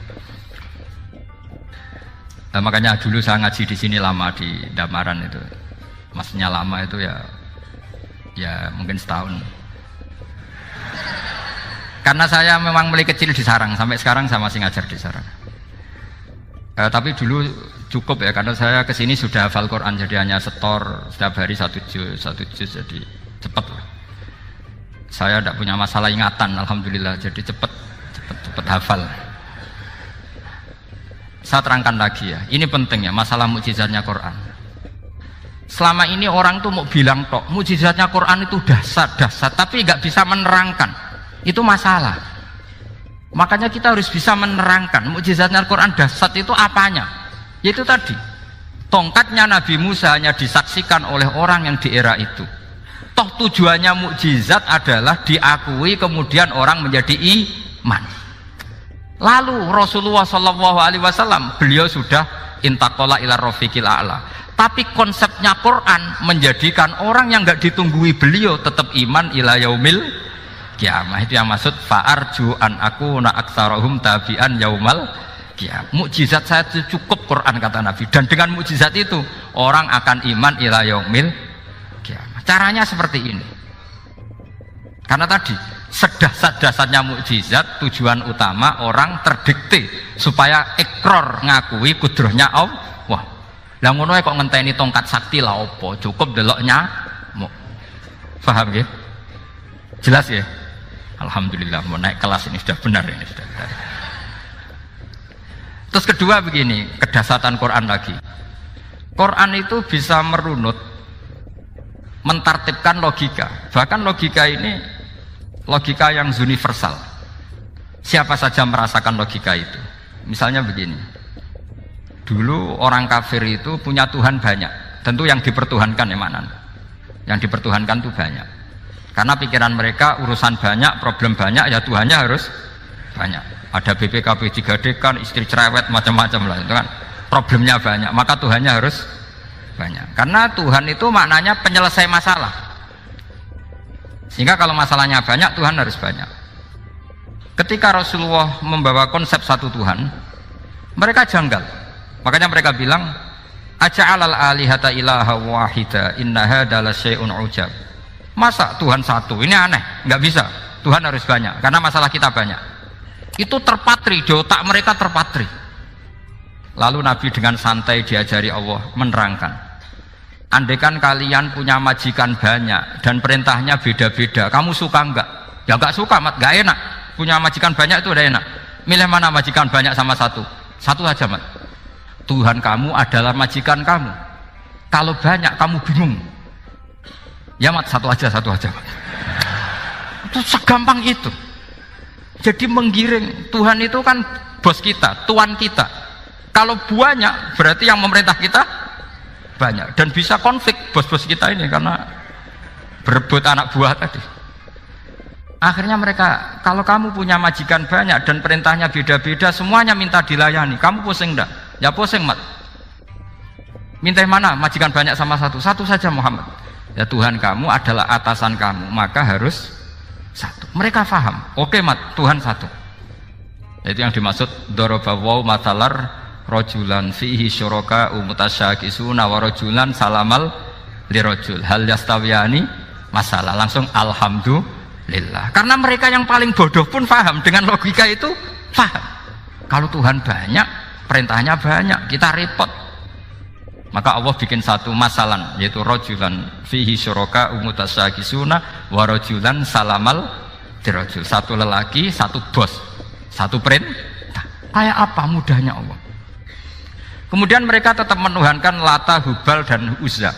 Nah, makanya dulu saya ngaji di sini lama di Damaran itu. Maksudnya lama itu ya mungkin setahun. Karena saya memang mulai kecil di sarang, sampai sekarang saya masih ngajar di sarang. Tapi dulu cukup ya, karena saya kesini sudah hafal Quran, jadi hanya setor setiap hari satu juz, jadi cepat lah. Saya tidak punya masalah ingatan, alhamdulillah, jadi cepat hafal. Saya terangkan lagi ya, ini penting ya, masalah mukjizatnya Quran. Selama ini orang tuh mau bilang tok, mukjizatnya Quran itu dahsyat, tapi nggak bisa menerangkan. Itu masalah. Makanya kita harus bisa menerangkan mukjizatnya Quran dahsyat itu apanya. Yaitu tadi, tongkatnya Nabi Musa hanya disaksikan oleh orang yang di era itu. Toh tujuannya mukjizat adalah diakui kemudian orang menjadi iman. Lalu Rasulullah SAW beliau sudah intaqala ila rafiqil a'la. Tapi konsepnya Quran menjadikan orang yang nggak ditunggui beliau tetap iman ila yaumil kiamah. Itu yang maksud fa'arju an akuna aktsarahum tabi'an yaumal kiamah. Mukjizat saya itu cukup Quran kata Nabi, dan dengan mukjizat itu orang akan iman ila yaumil kiamah. Caranya seperti ini. Karena tadi sedahsyat-dahsyatnya mukjizat, tujuan utama orang terdikte supaya ikror ngakui kudrohnya Allah. Lah ngono kok ngenteni tongkat sakti lah opo? Cukup deloknya. Paham ya? Jelas ya? Alhamdulillah mau naik kelas ini sudah benar ini sudah benar. Terus kedua begini, kedahsyatan Quran lagi. Quran itu bisa merunut, mentartibkan logika. Bahkan logika ini logika yang universal. Siapa saja merasakan logika itu. Misalnya begini, Dulu orang kafir itu punya Tuhan banyak. Tentu yang dipertuhankan ya mana? Yang dipertuhankan itu banyak. Karena pikiran mereka urusan banyak, problem banyak, ya Tuhannya harus banyak. Ada BPKB 3D kan, istri cerewet macam-macam lah itu kan. Problemnya banyak, maka Tuhannya harus banyak. Karena Tuhan itu maknanya penyelesai masalah. Sehingga kalau masalahnya banyak, Tuhan harus banyak. Ketika Rasulullah membawa konsep satu Tuhan, mereka janggal. Makanya mereka bilang, aja'alal alihata ilaha wahida inna hadza lasyai'un ujab. Masa Tuhan satu? Ini aneh, nggak bisa. Tuhan harus banyak, karena masalah kita banyak. Itu terpatri, di otak mereka terpatri. Lalu Nabi dengan santai diajari Allah menerangkan, andaikan kalian punya majikan banyak dan perintahnya beda-beda, kamu suka enggak? Ya enggak suka, mat, enggak enak. Punya majikan banyak itu udah enak. Milih mana majikan banyak sama satu? Satu aja, mat. Tuhan kamu adalah majikan kamu. Kalau banyak kamu bingung. Ya mat, satu aja mat. Itu segampang itu. Jadi menggiring, Tuhan itu kan bos kita, tuan kita. Kalau banyak berarti yang memerintah kita banyak, dan bisa konflik bos-bos kita ini karena berebut anak buah tadi. Akhirnya mereka, kalau kamu punya majikan banyak dan perintahnya beda-beda, semuanya minta dilayani, kamu pusing enggak? Ya pusing, mat. Minta mana majikan banyak sama satu? Satu saja Muhammad. Ya Tuhan kamu adalah atasan kamu, maka harus satu. Mereka faham. Oke, mat, Tuhan satu. Itu yang dimaksud dorobawaw matalar rojulan fihi syuraka umutasyakisuna wa rojulan salamal lirojul hal yastawiyani masalah. Langsung alhamdulillah. Karena mereka yang paling bodoh pun paham dengan logika itu, paham. Kalau Tuhan banyak, perintahnya banyak, kita repot. Maka Allah bikin satu masalan, yaitu rojulan fihi syuraka umutasyakisuna wa rojulan salamal lirojul. Satu lelaki, satu bos, satu perintah. Kayak apa mudahnya Allah. Kemudian mereka tetap menuhankan Lata, Hubal, dan Uzza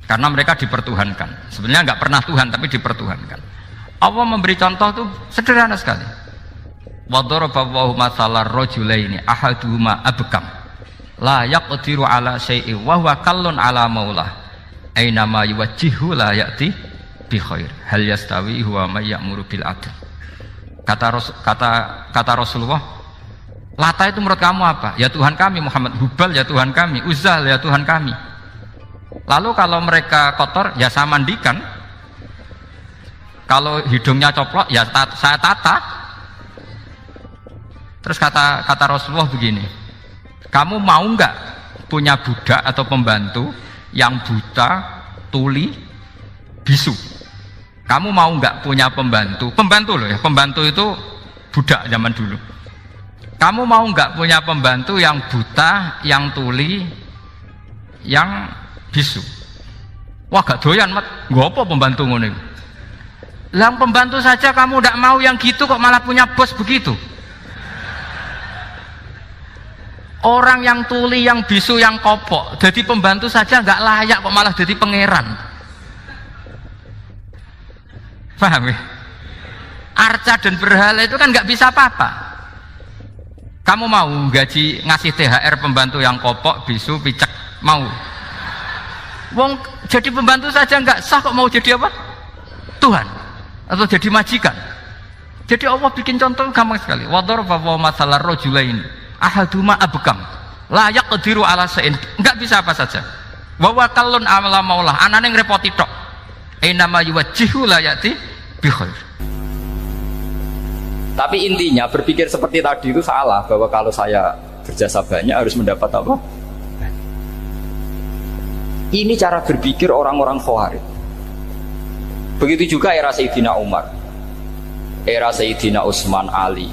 karena mereka dipertuhankan. Sebenarnya nggak pernah Tuhan, tapi dipertuhankan. Allah memberi contoh itu sederhana sekali. Wa daraballahu mathalar rajulaini ahaduhuma abkam la yaqdiru ala syai'in wa huwa kallun ala maulah aina ma yuwajjihu la ya'ti bi khair hal yastawi huwa may ya'muru bil adl. Kata Rasulullah, Lata itu menurut kamu apa? Ya Tuhan kami. Muhammad, Hubal ya Tuhan kami, Uzzal ya Tuhan kami. Lalu kalau mereka kotor ya saya mandikan, kalau hidungnya coplok ya saya tata. Terus kata Rasulullah begini, kamu mau nggak punya budak atau pembantu yang buta, tuli, bisu? Kamu mau nggak punya pembantu loh ya, pembantu itu budak zaman dulu. Kamu mau nggak punya pembantu yang buta, yang tuli, yang bisu? Wah gak doyan, mat. Gak apa pembantu ngono. Yang pembantu saja kamu tidak mau yang gitu, kok malah punya bos begitu? Orang yang tuli, yang bisu, yang kopok, jadi pembantu saja nggak layak, kok malah jadi pangeran. Paham ya? Arca dan berhala itu kan nggak bisa apa-apa. Kamu mau gaji ngasih THR pembantu yang kopok, bisu, picek? Mau? Wong jadi pembantu saja nggak sah, kok mau jadi apa? Tuhan atau jadi majikan? Jadi Allah bikin contoh gampang sekali. Wa daraballahu mathalar rajulaini ahaduma abkam la yaqdiru ala syai'in, enggak bisa apa saja. Wa wakallun amala maulah, anane ngrepoti tok. Ainama yuwajjihu la yati bi khair. Tapi intinya berpikir seperti tadi itu salah, bahwa kalau saya berjasa banyak harus mendapat apa? Ini cara berpikir orang-orang Khawarij. Begitu juga era Sayyidina Umar, era Sayyidina Utsman, Ali.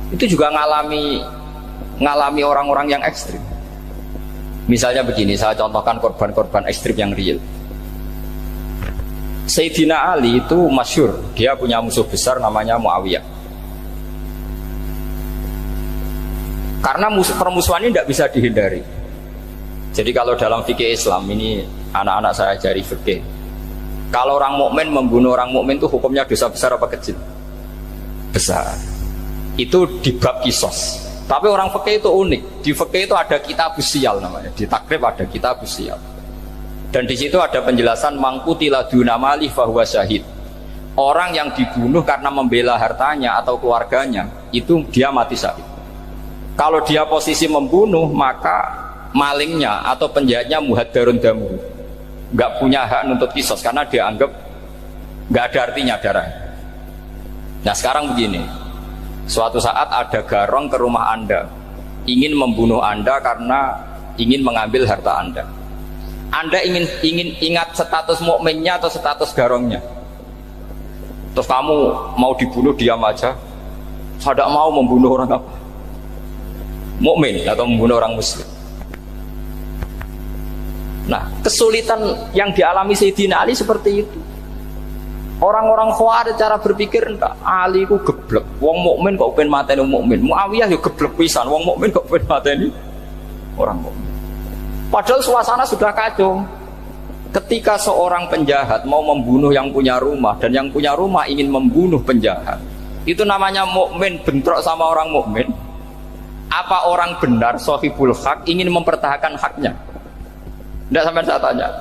Itu juga ngalami orang-orang yang ekstrim. Misalnya begini, saya contohkan korban-korban ekstrim yang real. Sayyidina Ali itu masyhur, dia punya musuh besar namanya Muawiyah. Karena permusuhan ini tidak bisa dihindari. Jadi kalau dalam fikih Islam ini, anak-anak saya ajari fikih, kalau orang mukmin membunuh orang mukmin itu hukumnya dosa besar apa kecil? Besar. Itu di bab kisos. Tapi orang fikih itu unik. Di fikih itu ada kitab sial namanya. Di takrib ada kitab sial. Dan di situ ada penjelasan mangkutila dunamali fahuwa syahid. Orang yang dibunuh karena membela hartanya atau keluarganya, itu dia mati syahid. Kalau dia posisi membunuh, maka malingnya atau penjahatnya muhaddarun damu, nggak punya hak nuntut kisos karena dia anggap nggak ada artinya darah. Nah sekarang begini, suatu saat ada garong ke rumah Anda, ingin membunuh Anda karena ingin mengambil harta Anda. Anda ingin ingat status mukminnya atau status garongnya. Terus kamu mau dibunuh diam aja. Saya tidak mau membunuh orang apa? Mukmin atau membunuh orang muslim. Nah, kesulitan yang dialami Sayyidina Ali seperti itu. Orang-orang Khawarij cara berpikir enggak, Ali ku geblek. Wong mukmin kok pengen mateni mukmin. Muawiyah yo geblek pisan. Wong mukmin kok pengen mateni orang mukmin. Padahal suasana sudah kacau. Ketika seorang penjahat mau membunuh yang punya rumah dan yang punya rumah ingin membunuh penjahat, itu namanya mukmin bentrok sama orang mukmin. Apa orang benar sahibul hak ingin mempertahankan haknya? Tidak sampai saya tanya.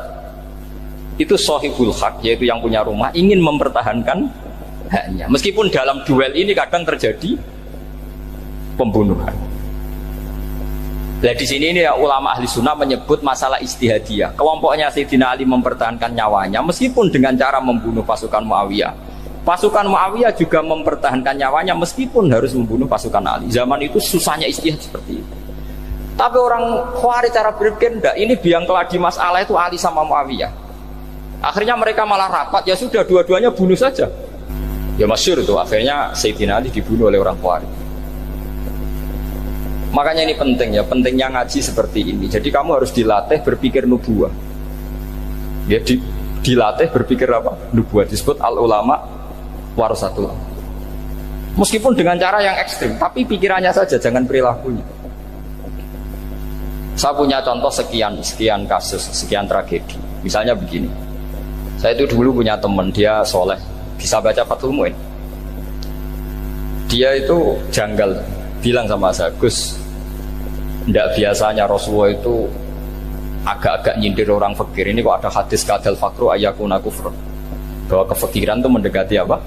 Itu sahibul hak, yaitu yang punya rumah ingin mempertahankan haknya. Meskipun dalam duel ini kadang terjadi pembunuhan. Nah di sini ini ya, ulama ahli sunnah menyebut masalah ijtihadiyah. Kelompoknya Sayyidina Ali mempertahankan nyawanya meskipun dengan cara membunuh pasukan Muawiyah. Pasukan Muawiyah juga mempertahankan nyawanya meskipun harus membunuh pasukan Ali. Zaman itu susahnya ijtihad seperti itu. Tapi orang Khawarij cara berpikir enggak, ini biang keladi masalah itu Ali sama Muawiyah. Akhirnya mereka malah rapat, ya sudah dua-duanya bunuh saja. Ya masyhur itu, akhirnya Sayyidina Ali dibunuh oleh orang Khawarij. Makanya ini penting ya, pentingnya ngaji seperti ini. Jadi kamu harus dilatih berpikir nubuwah. Ya, dilatih berpikir apa? Nubuwah. Disebut al-ulama warasatul. Meskipun dengan cara yang ekstrim, tapi pikirannya saja, jangan perilakunya. Saya punya contoh sekian kasus, sekian tragedi. Misalnya begini. Saya itu dulu punya teman, dia soleh, bisa baca Fathul Mu'in. Dia itu janggal, bilang sama saya, Gus, tidak biasanya Rasulullah itu agak-agak nyindir orang fakir. Ini kok ada hadis kadal fakru ayakuna kufur, bahwa kefakiran itu mendekati apa?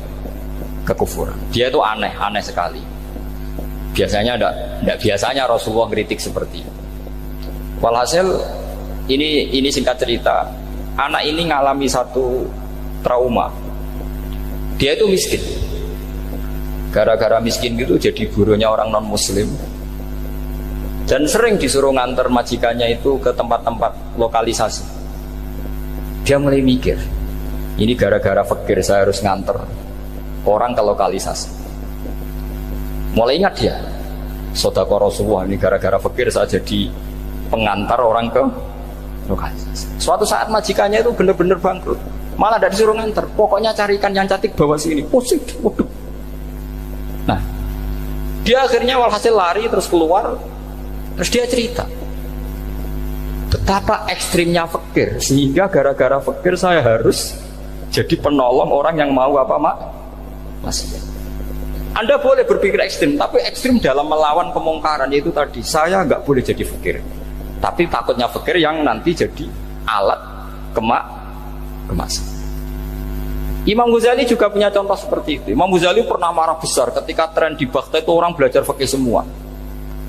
Kekufuran. Dia itu aneh sekali. Biasanya tidak biasanya Rasulullah kritik seperti itu. Walhasil ini singkat cerita, anak ini ngalami satu trauma. Dia itu miskin. Gara-gara miskin gitu jadi burunya orang non muslim. Dan sering disuruh nganter majikannya itu ke tempat-tempat lokalisasi. Dia mulai mikir, ini gara-gara fakir saya harus nganter orang ke lokalisasi. Mulai ingat dia, Sodaqah Rasulullah, ini gara-gara fakir saya jadi pengantar orang ke lokalisasi. Suatu saat majikannya itu benar-benar bangkrut, malah tidak disuruh nganter. Pokoknya carikan yang cantik bawa sini. Pusing, waduh. Nah, dia akhirnya walhasil lari terus keluar. Terus dia cerita betapa ekstrimnya fakir, sehingga gara-gara fakir saya harus jadi penolong orang yang mau apa masih. Anda boleh berpikir ekstrim, tapi ekstrim dalam melawan kemungkaran, yaitu tadi saya nggak boleh jadi fakir, tapi takutnya fakir yang nanti jadi alat kemasan. Imam Ghazali juga punya contoh seperti itu. Imam Ghazali pernah marah besar ketika tren di Baghdad itu orang belajar fikih semua.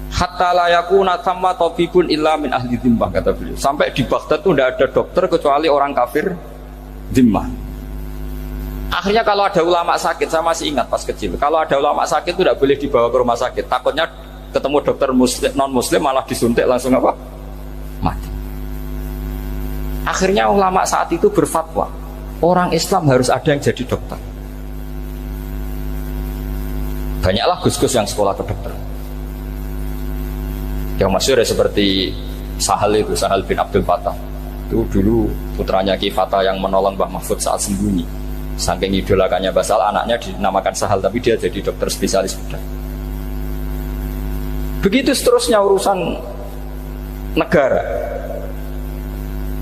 Hatta la yakuna thamma tabibun illa min ahli dhimmah, kata beliau. Sampai di Baghdad itu tidak ada dokter kecuali orang kafir dhimmah. Akhirnya kalau ada ulama sakit, saya masih ingat pas kecil, kalau ada ulama sakit itu tidak boleh dibawa ke rumah sakit. Takutnya ketemu dokter muslim, non muslim malah disuntik langsung apa? Mati. Akhirnya ulama saat itu berfatwa, orang Islam harus ada yang jadi dokter. Banyaklah gus-gus yang sekolah ke dokter. Yang masyhur ya seperti Sahal bin Abdul Fattah. Itu dulu putranya Ki Fatah yang menolong Mbah Mahfud saat sembunyi. Saking idolakannya Basal, anaknya dinamakan Sahal, tapi dia jadi dokter spesialis bedah. Begitu seterusnya urusan negara.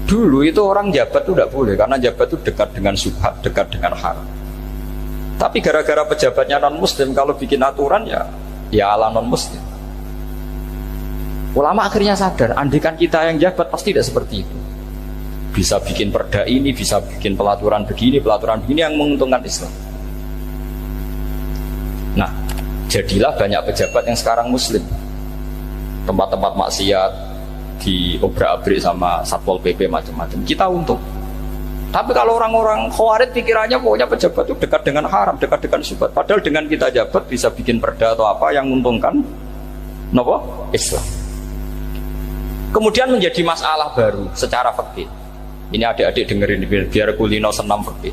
Dulu itu orang jabat itu tidak boleh, karena jabat itu dekat dengan syubhat, dekat dengan haram. Tapi gara-gara pejabatnya non muslim, kalau bikin aturan ya ala non muslim. Ulama akhirnya sadar, andikan kita yang jabat pasti tidak seperti itu. Bisa bikin perda ini, bisa bikin pelaturan begini yang menguntungkan Islam. Nah, jadilah banyak pejabat yang sekarang muslim. Tempat-tempat maksiat diobrak-abrik sama Satpol PP macam-macam. Kita untung. Tapi kalau orang-orang khawarij pikirannya pokoknya pejabat itu dekat dengan haram, dekat dengan syubhat. Padahal dengan kita jabat bisa bikin perda atau apa yang menguntungkan Islam. Kemudian menjadi masalah baru secara fikih. Ini adik-adik dengerin biar kulino senam fikih.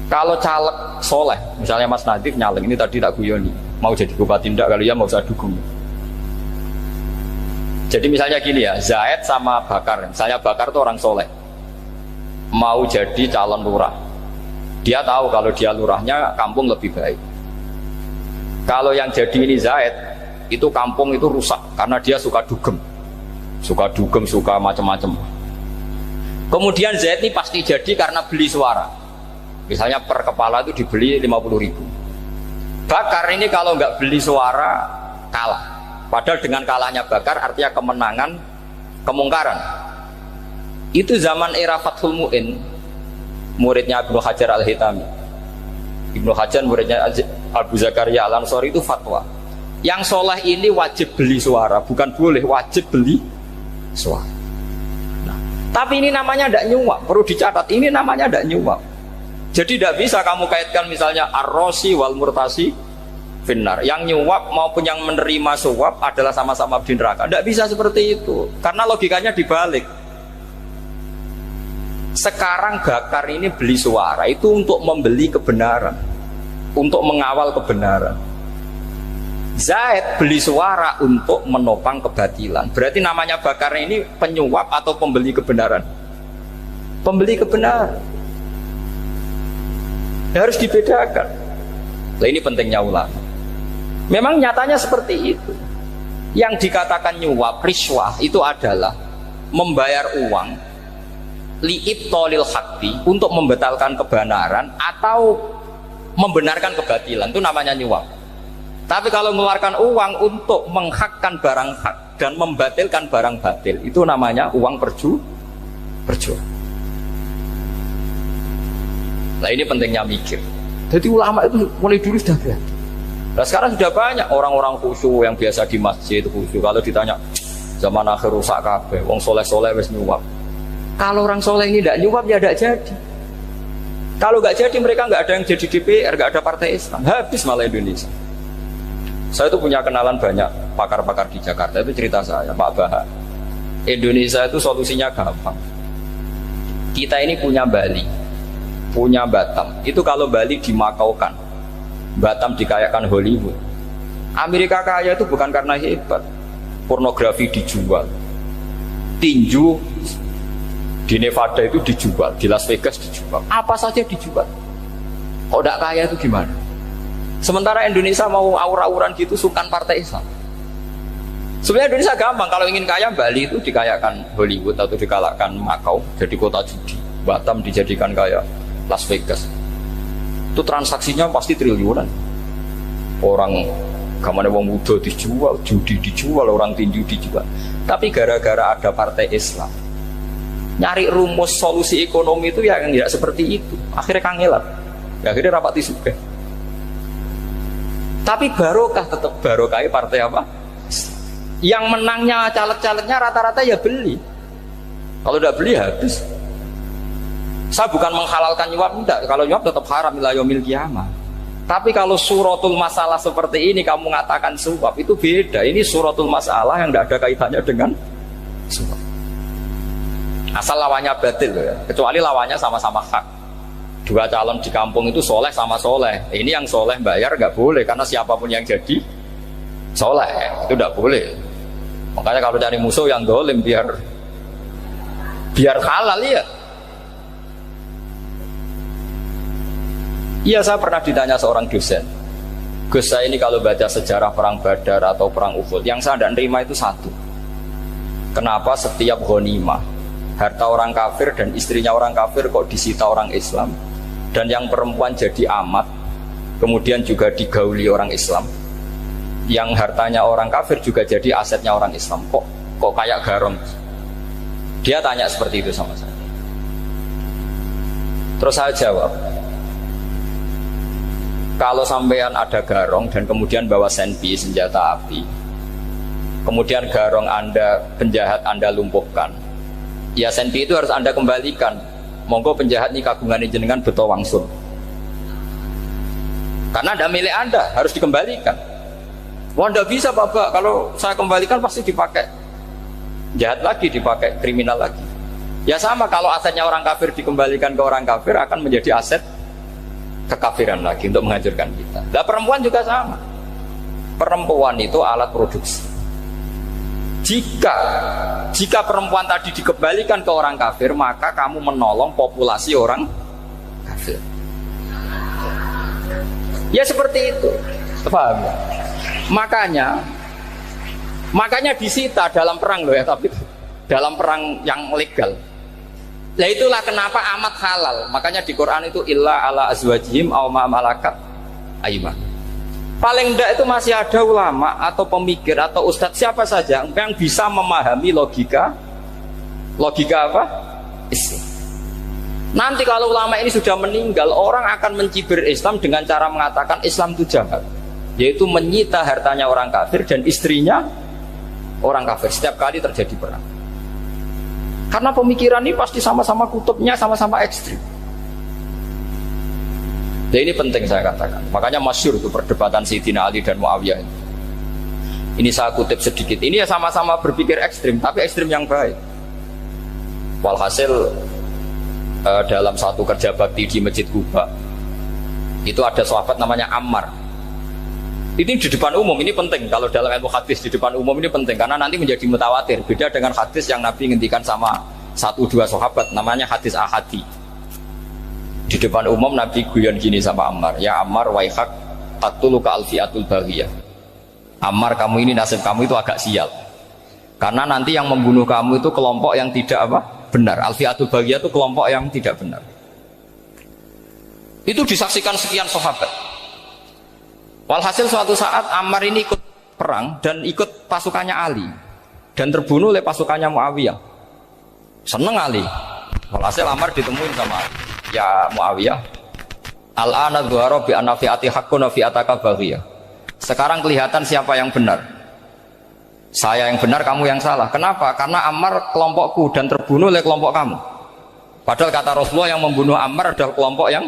Kalau caleg soleh, misalnya Mas Nadif nyaleng, ini tadi tak guyoni, mau jadi bupati ndak, kalau ya mau usah dukung. Jadi misalnya gini ya, Zaid sama Bakar, misalnya Bakar itu orang soleh, mau jadi calon lurah. Dia tahu kalau dia lurahnya kampung lebih baik. Kalau yang jadi ini Zaid, itu kampung itu rusak karena dia suka dugem, suka macam-macam. Kemudian Zaid ini pasti jadi karena beli suara. Misalnya per kepala itu dibeli 50.000. Bakar ini kalau nggak beli suara kalah. Padahal dengan kalahnya Bakar artinya kemenangan kemungkaran. Itu zaman era Fathul Mu'in, muridnya Ibnu Hajar Al-Hitami. Ibnu Hajar muridnya Abu Zakaria Al-Ansori itu fatwa. Yang soleh ini wajib beli suara, bukan boleh, wajib beli suara. Nah, tapi ini namanya tidak nyuap, perlu dicatat. Ini namanya tidak nyuap. Jadi tidak bisa kamu kaitkan misalnya ar-rosi wal murtasi finnar. Yang nyuap maupun yang menerima suap adalah sama-sama di neraka. Tidak bisa seperti itu, karena logikanya dibalik. Sekarang Bakar ini beli suara itu untuk membeli kebenaran, untuk mengawal kebenaran. Zaid beli suara untuk menopang kebatilan. Berarti namanya Bakar ini penyuap atau pembeli kebenaran? Pembeli kebenaran. Harus dibedakan. Nah, ini pentingnya ulama. Memang nyatanya seperti itu. Yang dikatakan nyuap, riswah itu adalah membayar uang li'ibtolil haqqi, untuk membatalkan kebenaran atau membenarkan kebatilan, itu namanya nyuap. Tapi kalau mengeluarkan uang untuk menghakkan barang hak dan membatalkan barang batil, itu namanya uang perjuangan. Nah, ini pentingnya mikir. Jadi ulama itu mulai dulu sudah berhati. Nah, sekarang sudah banyak orang-orang khusyuk yang biasa di masjid khusyuk. Kalau ditanya zaman akhir rusak kabeh, wong soleh-soleh wis nyuap. Kalau orang soleh ini tidak nyuap ya tidak jadi. Kalau nggak jadi mereka nggak ada yang jadi DPR, nggak ada partai Islam, habis malah Indonesia. Saya itu punya kenalan banyak pakar-pakar di Jakarta, itu cerita saya, Pak Bahar. Indonesia itu solusinya gampang. Kita ini punya Bali, punya Batam. Itu kalau Bali dimakaukan, Batam dikayakan Hollywood. Amerika kaya itu bukan karena hebat, pornografi dijual, tinju di Nevada itu dijual, di Las Vegas dijual, apa saja dijual. Kalau tidak kaya itu gimana? Sementara Indonesia mau aur-auran gitu, sukan partai Islam. Sebenarnya Indonesia gampang, kalau ingin kaya Bali itu dikayakan Hollywood atau dikalahkan Makau jadi kota judi, Batam dijadikan kaya Las Vegas. Itu transaksinya pasti triliunan. Orang gamane wong muda dijual, judi dijual, orang tinju dijual. Tapi gara-gara ada partai Islam, nyari rumus solusi ekonomi itu yang tidak seperti itu. Akhirnya kangelan, akhirnya rapati suka. Tapi barokah, tetap barokah partai apa? Yang menangnya caleg-calegnya rata-rata ya beli. Kalau tidak beli habis. Saya bukan menghalalkan nyuap, enggak. Kalau nyuap tetap haram ila yaumil qiyamah. Tapi kalau suratul masalah seperti ini kamu mengatakan suap, itu beda. Ini suratul masalah yang tidak ada kaitannya dengan suap. Asal lawannya batil ya. Kecuali lawannya sama-sama hak. Dua calon di kampung itu soleh sama soleh. Ini yang soleh bayar nggak boleh, karena siapapun yang jadi soleh itu nggak boleh. Makanya kalau cari musuh yang dolim biar halal ya. Iya, saya pernah ditanya seorang dosen, Gus, saya ini kalau baca sejarah perang Badar atau perang Uhud, yang saya tidak nerima itu satu. Kenapa setiap ghanimah harta orang kafir dan istrinya orang kafir kok disita orang Islam, dan yang perempuan jadi amat kemudian juga digauli orang Islam? yang hartanya orang kafir juga jadi asetnya orang Islam. Kok kayak garong? Dia tanya seperti itu sama saya. Terus saya jawab, kalau sampean ada garong dan kemudian bawa senpi, senjata api, kemudian garong Anda, penjahat Anda lumpuhkan, ya senpi itu harus Anda kembalikan. Monggo penjahat ini kagungan jenengan beto wangsul, karena ada milik Anda, harus dikembalikan. Wah, tidak bisa Bapak, kalau saya kembalikan pasti dipakai jahat lagi, dipakai kriminal lagi. Ya sama, kalau asetnya orang kafir dikembalikan ke orang kafir akan menjadi aset kekafiran lagi untuk menghancurkan kita. Nah, perempuan juga sama. Perempuan itu alat produksi. Jika perempuan tadi dikembalikan ke orang kafir, maka kamu menolong populasi orang kafir. Ya seperti itu. Paham ya? Makanya disita dalam perang loh ya, tapi dalam perang yang legal. Nah itulah kenapa amat halal. Makanya di Quran itu illa ala azwajihim aw ma malakat ayman. Paling enggak itu masih ada ulama atau pemikir atau ustadz siapa saja yang bisa memahami logika apa? Islam. Nanti kalau ulama ini sudah meninggal, orang akan mencibir Islam dengan cara mengatakan Islam itu jahat, yaitu menyita hartanya orang kafir dan istrinya orang kafir setiap kali terjadi perang. Karena pemikiran ini pasti sama-sama kutubnya sama-sama ekstrim. Jadi ini penting saya katakan. Makanya masyhur itu perdebatan Sayyidina Ali dan Muawiyah. Ini saya kutip sedikit. Ini ya sama-sama berpikir ekstrim, tapi ekstrim yang baik. Walhasil dalam satu kerja bakti di Masjid Kuba, itu ada sahabat namanya Ammar. Ini di depan umum, ini penting. Kalau dalam ilmu hadis di depan umum ini penting karena nanti menjadi mutawatir. Beda dengan hadis yang Nabi ngendikan sama 1-2 sahabat, namanya hadis ahadi. Di depan umum Nabi guyon gini sama Ammar, ya Ammar waihak taktuluka alfiatul baghiyah. Ammar, kamu ini nasib kamu itu agak sial. Karena nanti yang membunuh kamu itu kelompok yang tidak benar. Alfiatul baghiyah itu kelompok yang tidak benar. Itu disaksikan sekian sahabat. Walhasil suatu saat Ammar ini ikut perang dan ikut pasukannya Ali dan terbunuh oleh pasukannya Muawiyah. Seneng Ali. Walhasil Ammar ditemuin sama Ali. Ya Muawiyah, al-ana dhuhara bi anna fi'ati haqqun wa fi'ataka baghiyah. Sekarang kelihatan siapa yang benar. Saya yang benar, kamu yang salah. Kenapa? Karena Ammar kelompokku dan terbunuh oleh kelompok kamu. Padahal kata Rasulullah yang membunuh Ammar adalah kelompok yang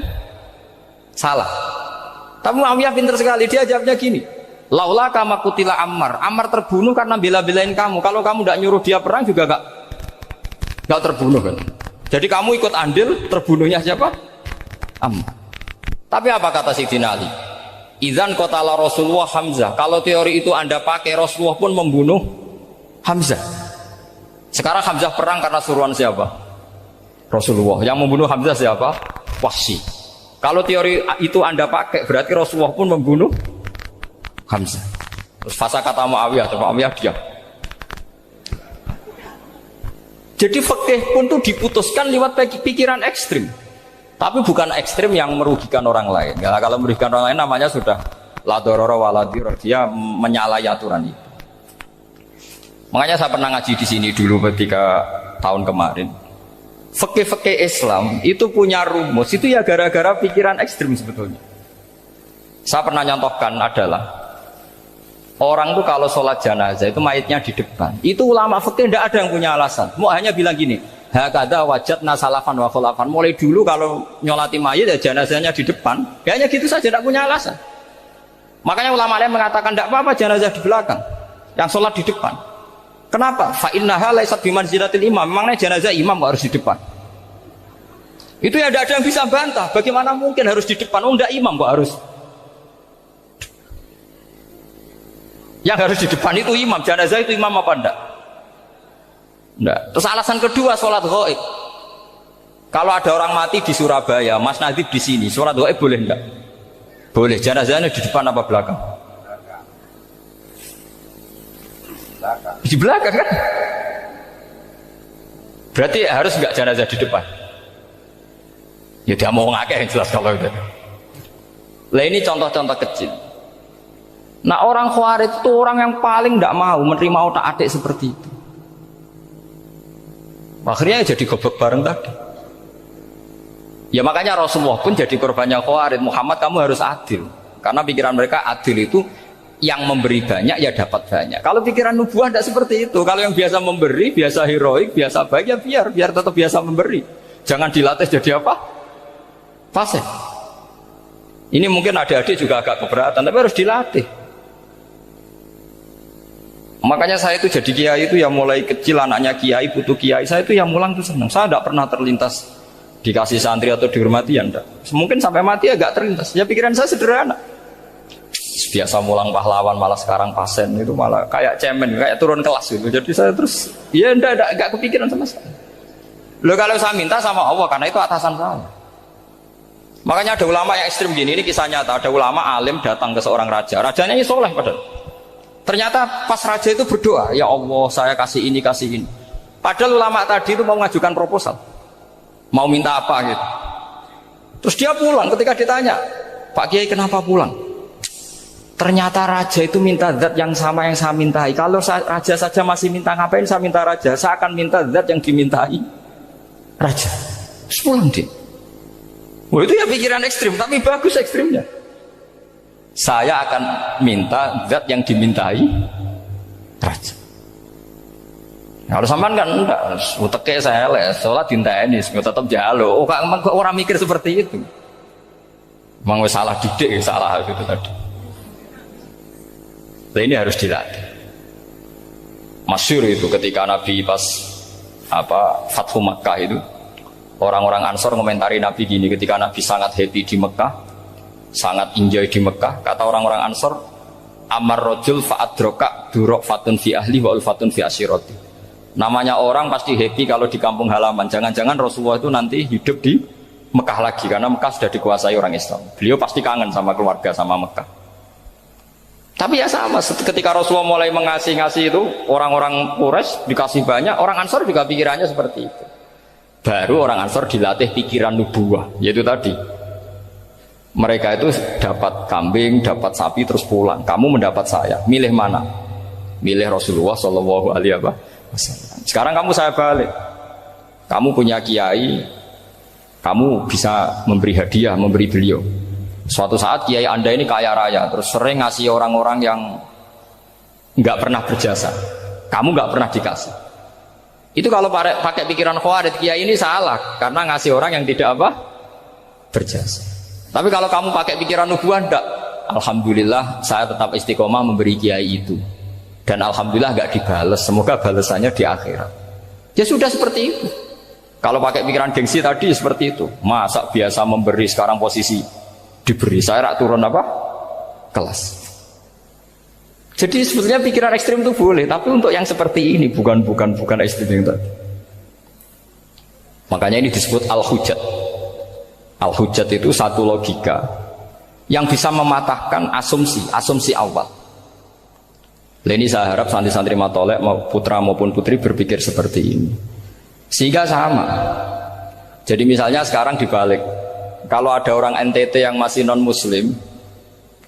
salah. Tapi Muawiyah pintar sekali, dia jawabnya gini, laula kama kutila Ammar. Ammar terbunuh karena bela-belain kamu. Kalau kamu tidak nyuruh dia perang juga gak terbunuh kan. Jadi kamu ikut andil terbunuhnya siapa? Ammar. Tapi apa kata Sayyidina Ali? Idzan qatala Rasulullah Hamzah. Kalau teori itu Anda pakai, Rasulullah pun membunuh Hamzah. Sekarang Hamzah perang karena suruhan siapa? Rasulullah. Yang membunuh Hamzah siapa? Wahsy. Kalau teori itu Anda pakai, berarti Rasulullah pun membunuh Hamzah. Terus fasa kata Muawiyah, Muawiyah diam. Jadi fikih pun tuh diputuskan lewat pikiran ekstrim. Tapi bukan ekstrim yang merugikan orang lain. Ya, kalau merugikan orang lain namanya sudah la darara wa la dirar. Dia menyalahi aturan itu. Makanya saya pernah ngaji di sini dulu ketika tahun kemarin. Fikih-fikih Islam itu punya rumus. Itu ya gara-gara pikiran ekstrim sebetulnya. Saya pernah nyontohkan adalah orang tuh kalau sholat jenazah itu mayitnya di depan. Itu ulama fikih tidak ada yang punya alasan. Mau hanya bilang gini, hakada wajadna salafan wa khulafan. Mulai dulu kalau nyolati mayit ya jenazahnya di depan. Kayaknya gitu saja, tidak punya alasan. Makanya ulama lain mengatakan tidak apa-apa jenazah di belakang, yang sholat di depan. Kenapa? Fa innaha laysat bimanzilatil imam. Memangnya jenazah imam harus di depan. Itu ya tidak ada yang bisa bantah. Bagaimana mungkin harus di depan? Oh enggak, imam kok harus. Yang harus di depan itu imam. Jenazah itu imam apa enggak? Enggak. Terus alasan kedua, sholat ghaib. Kalau ada orang mati di Surabaya, Mas Nadib di sini, sholat ghaib boleh enggak? Boleh. Jenazahnya di depan apa belakang? Di belakang kan? Berarti harus enggak jenazah di depan? Ya dia mau ngakeh yang jelas kalau itu. Lah ini contoh-contoh kecil. Nah orang Khawarij itu orang yang paling tidak mau menerima otak-atik seperti itu. Akhirnya jadi goblok bareng tadi. Ya makanya Rasulullah pun jadi korbannya Khawarij. Muhammad kamu harus adil. Karena pikiran mereka adil itu yang memberi banyak ya dapat banyak. Kalau pikiran nubuah tidak seperti itu. Kalau yang biasa memberi, biasa heroik, biasa baik ya biar tetap biasa memberi. Jangan dilatih jadi apa? Fasih. Ini mungkin adik-adik juga agak keberatan, tapi harus dilatih. Makanya saya itu jadi kiai itu ya mulai kecil anaknya kiai butuh kiai, saya itu yang mulang itu senang. Saya tidak pernah terlintas dikasih santri atau dihormati ya enggak. Mungkin sampai mati agak terlintas. Ya pikiran saya sederhana. Biasa mulang pahlawan malah sekarang pasien itu malah kayak cemen, kayak turun kelas gitu. Jadi saya terus ya enggak kepikiran sama sekali. Loh kalau saya minta sama Allah karena itu atasan saya. Makanya ada ulama yang ekstrim gini, ini kisah nyata. Ada ulama alim datang ke seorang raja. Rajanya ini soleh padahal. Ternyata pas raja itu berdoa, ya Allah saya kasih ini, kasih ini. Padahal ulama tadi itu mau mengajukan proposal. Mau minta apa gitu. Terus dia pulang ketika ditanya, Pak Kiai kenapa pulang? Ternyata raja itu minta zat yang sama yang saya mintai. Kalau raja saja masih minta, ngapain saya minta raja? Saya akan minta zat yang dimintai raja. Terus pulang dia. Wah itu ya pikiran ekstrim, tapi bagus ekstrimnya. Saya akan minta zat yang dimintai raja. Kalau sampean kan enggak, uteke saya les, sholat dinteni, tetap jalo. Oh kok orang mikir seperti itu. Mang wis salah didik, salah gitu tadi. Nah, ini harus dilatih. Masyhur itu ketika Nabi pas Fathu Makkah itu, orang-orang Ansor komentari Nabi gini, ketika Nabi sangat happy di Mekah, sangat enjoy di Mekah, kata orang-orang Ansor, amar rojul fa'adroka durok fatun fi ahli wa ulfatun fi asyiroti. Namanya orang pasti happy kalau di kampung halaman. Jangan-jangan Rasulullah itu nanti hidup di Mekah lagi, karena Mekah sudah dikuasai orang Islam. Beliau pasti kangen sama keluarga, sama Mekah. Tapi ya sama, ketika Rasulullah mulai mengasih-ngasih itu, orang-orang Quraisy dikasih banyak, orang Ansor juga pikirannya seperti itu. Baru orang Ansor dilatih pikiran nubuwah, yaitu tadi mereka itu dapat kambing, dapat sapi terus pulang. Kamu mendapat saya, milih mana? Milih Rasulullah Shallallahu Alaihi Wasallam. Sekarang kamu saya balik. Kamu punya kiai, kamu bisa memberi hadiah, memberi beliau. Suatu saat kiai Anda ini kaya raya, terus sering ngasih orang-orang yang nggak pernah berjasa. Kamu nggak pernah dikasih. Itu kalau pakai pikiran Khawarij, kiai ini salah karena ngasih orang yang tidak berjasa. Tapi kalau kamu pakai pikiran nubuah, enggak. Alhamdulillah saya tetap istiqomah memberi kiai itu. Dan alhamdulillah enggak dibales. Semoga balasannya di akhirat. Ya sudah seperti itu. Kalau pakai pikiran gengsi tadi seperti itu. Masa biasa memberi sekarang posisi diberi, saya rak turun kelas. Jadi sebetulnya pikiran ekstrim itu boleh, tapi untuk yang seperti ini bukan ekstrim yang tadi. Makanya ini disebut al-hujjat. Al-hujjat itu satu logika yang bisa mematahkan asumsi awal. Ini saya harap santri-santri matolek putra maupun putri berpikir seperti ini. Sehingga sama. Jadi misalnya sekarang dibalik, kalau ada orang NTT yang masih non muslim,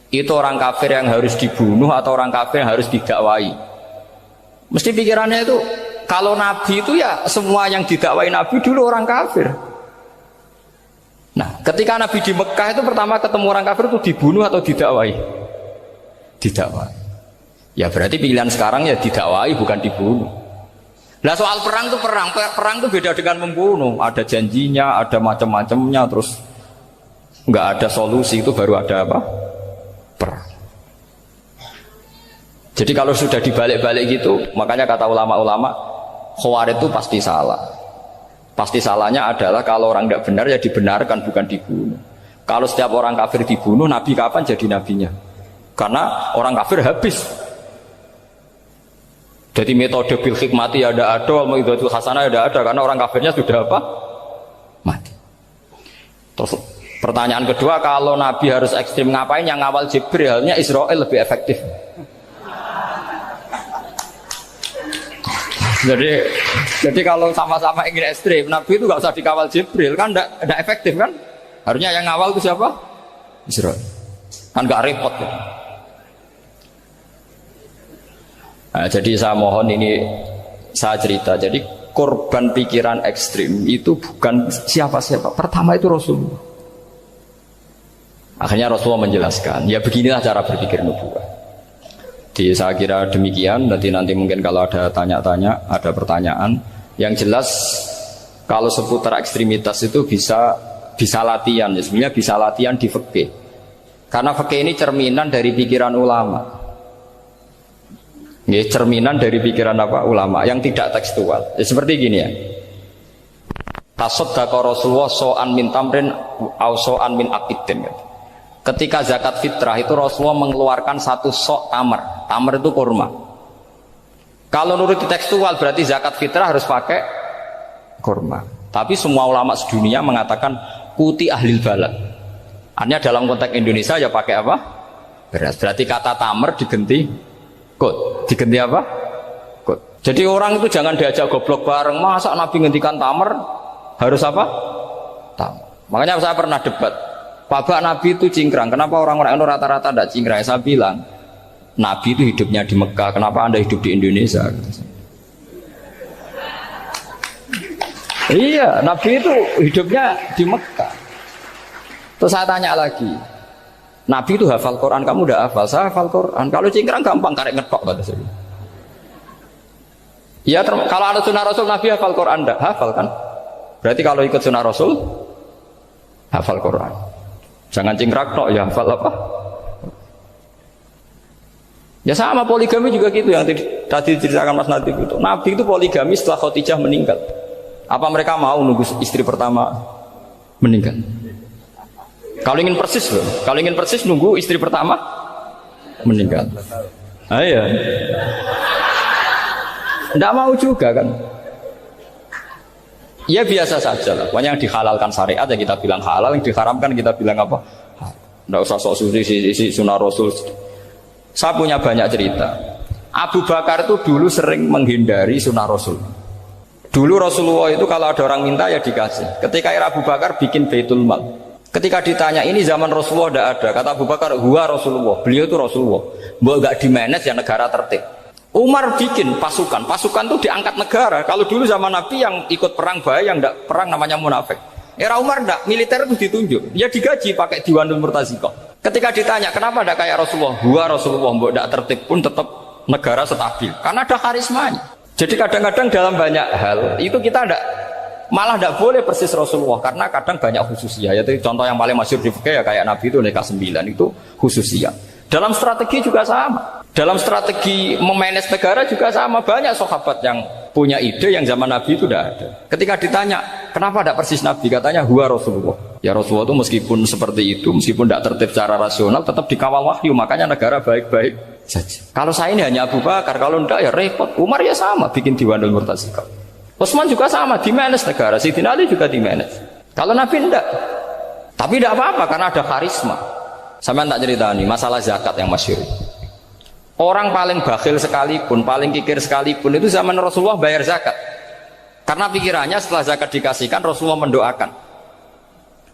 itu orang kafir yang harus dibunuh atau orang kafir yang harus didakwai. Mesti pikirannya itu, kalau Nabi itu ya semua yang didakwai Nabi dulu orang kafir. Nah, ketika Nabi di Mekah itu pertama ketemu orang kafir itu dibunuh atau didakwai? Didakwai. Ya berarti pilihan sekarang ya didakwai bukan dibunuh. Nah soal perang itu beda dengan membunuh. Ada janjinya, ada macam-macamnya, terus nggak ada solusi, itu baru ada perang. Jadi kalau sudah dibalik-balik gitu, makanya kata ulama-ulama, Khawarij itu pasti salah. Pasti salahnya adalah kalau orang tidak benar ya dibenarkan, bukan dibunuh. Kalau setiap orang kafir dibunuh, Nabi kapan jadi nabinya? Karena orang kafir habis. Jadi metode bil hikmati ada, wal mau'izatul hasanah ada, karena orang kafirnya sudah mati. Terus pertanyaan kedua, kalau Nabi harus ekstrim ngapain? Yang ngawal Jibril, halnya Israel lebih efektif. Jadi kalau sama-sama ingin ekstrim, Nabi itu nggak usah dikawal Jibril, kan tidak efektif kan? Harusnya yang ngawal itu siapa? Israel. Kan nggak repot. Ya. Nah, jadi saya mohon ini saya cerita. Jadi korban pikiran ekstrim itu bukan siapa-siapa. Pertama itu Rasulullah. Akhirnya Rasulullah menjelaskan, ya beginilah cara berpikir nubuwah. Jadi saya kira demikian. Nanti mungkin kalau ada tanya-tanya, ada pertanyaan. Yang jelas kalau seputar ekstremitas itu bisa latihan. Ya, sebenarnya bisa latihan di fikih. Karena fikih ini cerminan dari pikiran ulama. Ya, cerminan dari pikiran apa? Ulama yang tidak tekstual. Ya, seperti gini ya. Tasaddaqa Rasulullah so'an min tamrin au so'an min aqidin. Ketika zakat fitrah itu Rasulullah mengeluarkan satu sok tamar. Tamar itu kurma. Kalau menurut tekstual berarti zakat fitrah harus pakai kurma. Tapi semua ulama sedunia mengatakan kuti ahlil balad. Artinya dalam konteks Indonesia ya pakai apa? Beras. Berarti kata tamar diganti kut. Diganti apa? Kut. Jadi orang itu jangan diajak goblok bareng. Masa Nabi ngendikan tamar harus apa? Tamar. Makanya saya pernah debat. Pak Nabi itu cingkrang. Kenapa orang-orang itu rata-rata tidak cingkrang? Saya bilang, Nabi itu hidupnya di Mekah. Kenapa Anda hidup di Indonesia? Iya, Nabi itu hidupnya di Mekah. Terus saya tanya lagi, Nabi itu hafal Quran, kamu udah hafal? Saya hafal Quran. Kalau cingkrang gampang, karek ngetok kata saya. Ya, kalau ada sunnah Rasul, Nabi hafal Quran enggak? Hafal kan? Berarti kalau ikut sunnah Rasul, hafal Quran. Jangan cingkrak tok, ya hafal apa? Ya sama poligami juga gitu yang tadi diceritakan Mas Nadif itu. Nabi itu poligami setelah Khadijah meninggal. Apa mereka mau nunggu istri pertama meninggal? Kalau ingin persis loh, kalau ingin persis nunggu istri pertama meninggal. Iya. Tidak mau juga kan? Ya biasa saja lah. Pokoknya yang dihalalkan syariat ya kita bilang halal, yang diharamkan kita bilang apa? Tidak usah sok suci sunnah Rasul. Saya punya banyak cerita. Abu Bakar itu dulu sering menghindari sunnah Rasul. Dulu Rasulullah itu kalau ada orang minta ya dikasih. Ketika era Abu Bakar bikin Baitul Mal. Ketika ditanya ini zaman Rasulullah tidak ada. Kata Abu Bakar, huwa Rasulullah. Beliau itu Rasulullah. Mau nggak di-manage ya negara tertib. Umar bikin pasukan itu diangkat negara. Kalau dulu zaman Nabi yang ikut perang bahaya, yang tidak perang namanya munafik. Era Umar tidak, militer itu ditunjuk. Dia digaji pakai Diwanul Murtaziqah. Ketika ditanya kenapa tidak kayak Rasulullah, huwa Rasulullah, mbok tidak tertib pun tetap negara stabil. Karena ada karismanya. Jadi kadang-kadang dalam banyak hal itu kita malah tidak boleh persis Rasulullah karena kadang banyak khususiyah. Yaitu contoh yang paling masyhur di fikih ya kayak Nabi itu nikah 9 itu khususiyah. Dalam strategi juga sama. Dalam strategi memanage negara juga sama. Banyak sahabat yang punya ide yang zaman Nabi itu tidak ada. Ketika ditanya, kenapa tidak persis Nabi? Katanya, huwa Rasulullah. Ya Rasulullah itu meskipun seperti itu, meskipun tidak tertib secara rasional, tetap dikawal wahyu. Makanya negara baik-baik saja. Kalau saya ini hanya Abu Bakar, kalau tidak ya repot. Umar ya sama, bikin Diwanul Murtaziqah. Utsman juga sama, di-manage negara. Sayyidina Ali juga di-manage. Kalau Nabi tidak. Tapi tidak apa-apa, karena ada karisma. Sampai tak cerita nih, masalah zakat yang masyhur. Orang paling bakhil sekalipun, paling kikir sekalipun itu zaman Rasulullah bayar zakat. Karena pikirannya setelah zakat dikasihkan Rasulullah mendoakan.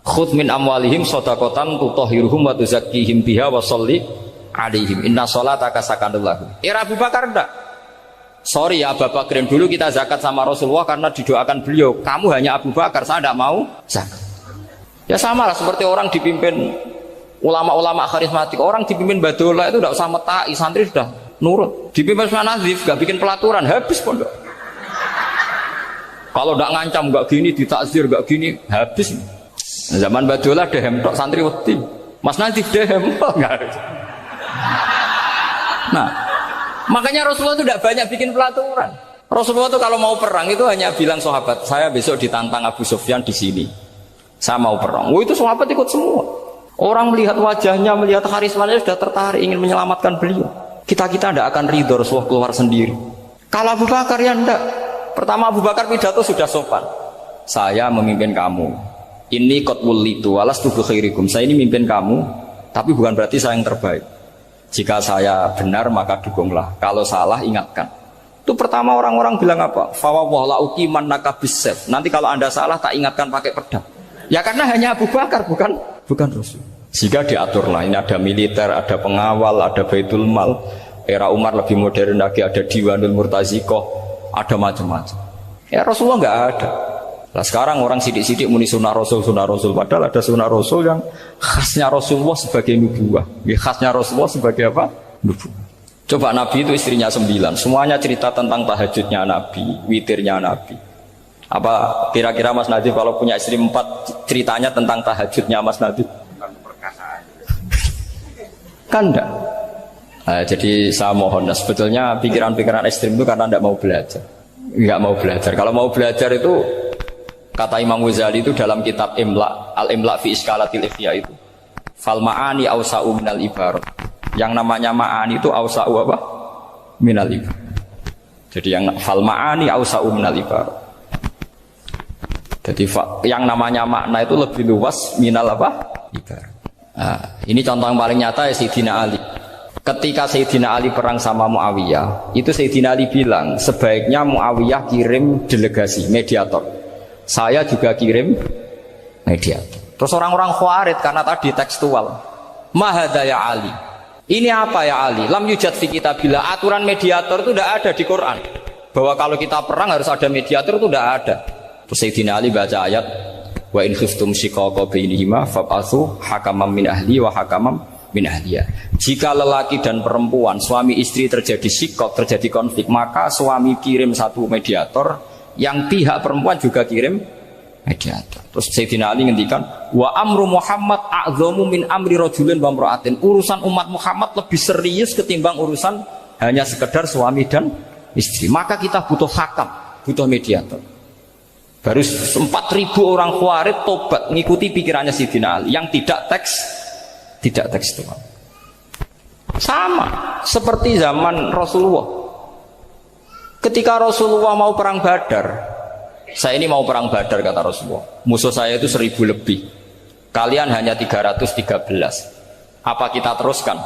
Khudh min amwalihim shadaqatan tutahhiruhum wa tuzakkihim biha wa sholli alaihim inna sholataka sakanul lahum. Era Abu Bakar enggak. Sorry ya Abu Bakar, dulu kita zakat sama Rasulullah karena didoakan beliau. Kamu hanya Abu Bakar, saya tidak mau zakat. Ya sama lah seperti orang dipimpin ulama-ulama karismatik, orang dipimpin Badola itu tidak usah metai, santri sudah nurut. Dipimpin Usman Nazif, gak bikin pelaturan, habis pondok. Kalau tidak ngancam, gak gini, ditakzir, gak gini, habis. Zaman Badola dehem tok santri wedi, Mas Nazif dehem enggak. Nah, makanya Rasulullah itu tidak banyak bikin pelaturan. Rasulullah itu kalau mau perang itu hanya bilang sahabat, saya besok ditantang Abu Sufyan di sini, saya mau perang. Oh itu sahabat ikut semua. Orang melihat wajahnya, melihat karismanya sudah tertarik ingin menyelamatkan beliau. Kita tidak akan ridho Rasulullah keluar sendiri. Kalau Abu Bakar ya enggak. Pertama Abu Bakar pidato sudah sopan. Saya memimpin kamu. Ini qatwul litu walastu bi khairikum. Saya ini memimpin kamu, tapi bukan berarti saya yang terbaik. Jika saya benar maka dukunglah. Kalau salah ingatkan. Itu pertama orang-orang bilang apa? Fa wallahu uqiman nakabisef. Nanti kalau Anda salah tak ingatkan pakai pedang. Ya karena hanya Abu Bakar bukan Rasul. Jika diaturlah ini ada militer, ada pengawal, ada Baitul Mal. Era Umar lebih modern lagi, ada Diwanul Murtazikoh, ada macam-macam. Ya Rasulullah nggak ada. Nah sekarang orang sidik-sidik muni sunnah Rasul, padahal ada sunnah Rasul yang khasnya Rasulullah sebagai nubuwah. Ya, khasnya Rasulullah sebagai apa? Nubuwah. Coba Nabi itu istrinya 9, semuanya cerita tentang tahajudnya Nabi, witirnya Nabi. Apa kira-kira Mas Nadif kalau punya istri 4 ceritanya tentang tahajudnya Mas Nadif? Kan enggak. Nah, jadi saya mohon, sebetulnya pikiran-pikiran ekstrim itu karena enggak mau belajar. Enggak mau belajar. Kalau mau belajar itu kata Imam Ghazali itu dalam kitab Imla, Al-Imla fi Iskalatil Ifya itu. Fal ma'ani awsa'u minal ibarat. Yang namanya ma'ani itu awsa'u apa? Minal ibarat. Jadi yang fal ma'ani awsa'u minal ibarat. Jadi yang namanya makna itu lebih luas minal apa? Ibarat. Nah, ini contoh yang paling nyata ya Sayyidina Ali. Ketika Sayyidina Ali perang sama Muawiyah, itu Sayyidina Ali bilang sebaiknya Muawiyah kirim delegasi mediator. Saya juga kirim mediator. Terus orang-orang Khawarij karena tadi tekstual. Mahada ya Ali. Ini apa ya Ali? Lam yujad fi kitabillah. Aturan mediator itu tidak ada di Quran. Bahwa kalau kita perang harus ada mediator itu tidak ada. Terus Sayyidina Ali baca ayat wa in khiftum shiqaqa bainihima fab'atsu hakaman min ahli wa hakaman min ahliya. Jika lelaki dan perempuan, suami istri terjadi shiqaq, terjadi konflik, maka suami kirim satu mediator, yang pihak perempuan juga kirim mediator. Terus Sayyidina Ali ngendikan wa amru Muhammad a'dhamu min amri rajulin wa imra'atin. Urusan umat Muhammad lebih serius ketimbang urusan hanya sekedar suami dan istri. Maka kita butuh hakam, butuh mediator. Baru 4.000 orang Khawarij tobat mengikuti pikirannya Sayyidina Ali yang tidak tekstual. Sama seperti zaman Rasulullah. Ketika Rasulullah mau perang Badar, saya ini mau perang Badar kata Rasulullah, musuh saya itu 1.000 lebih, kalian hanya 313, apa kita teruskan?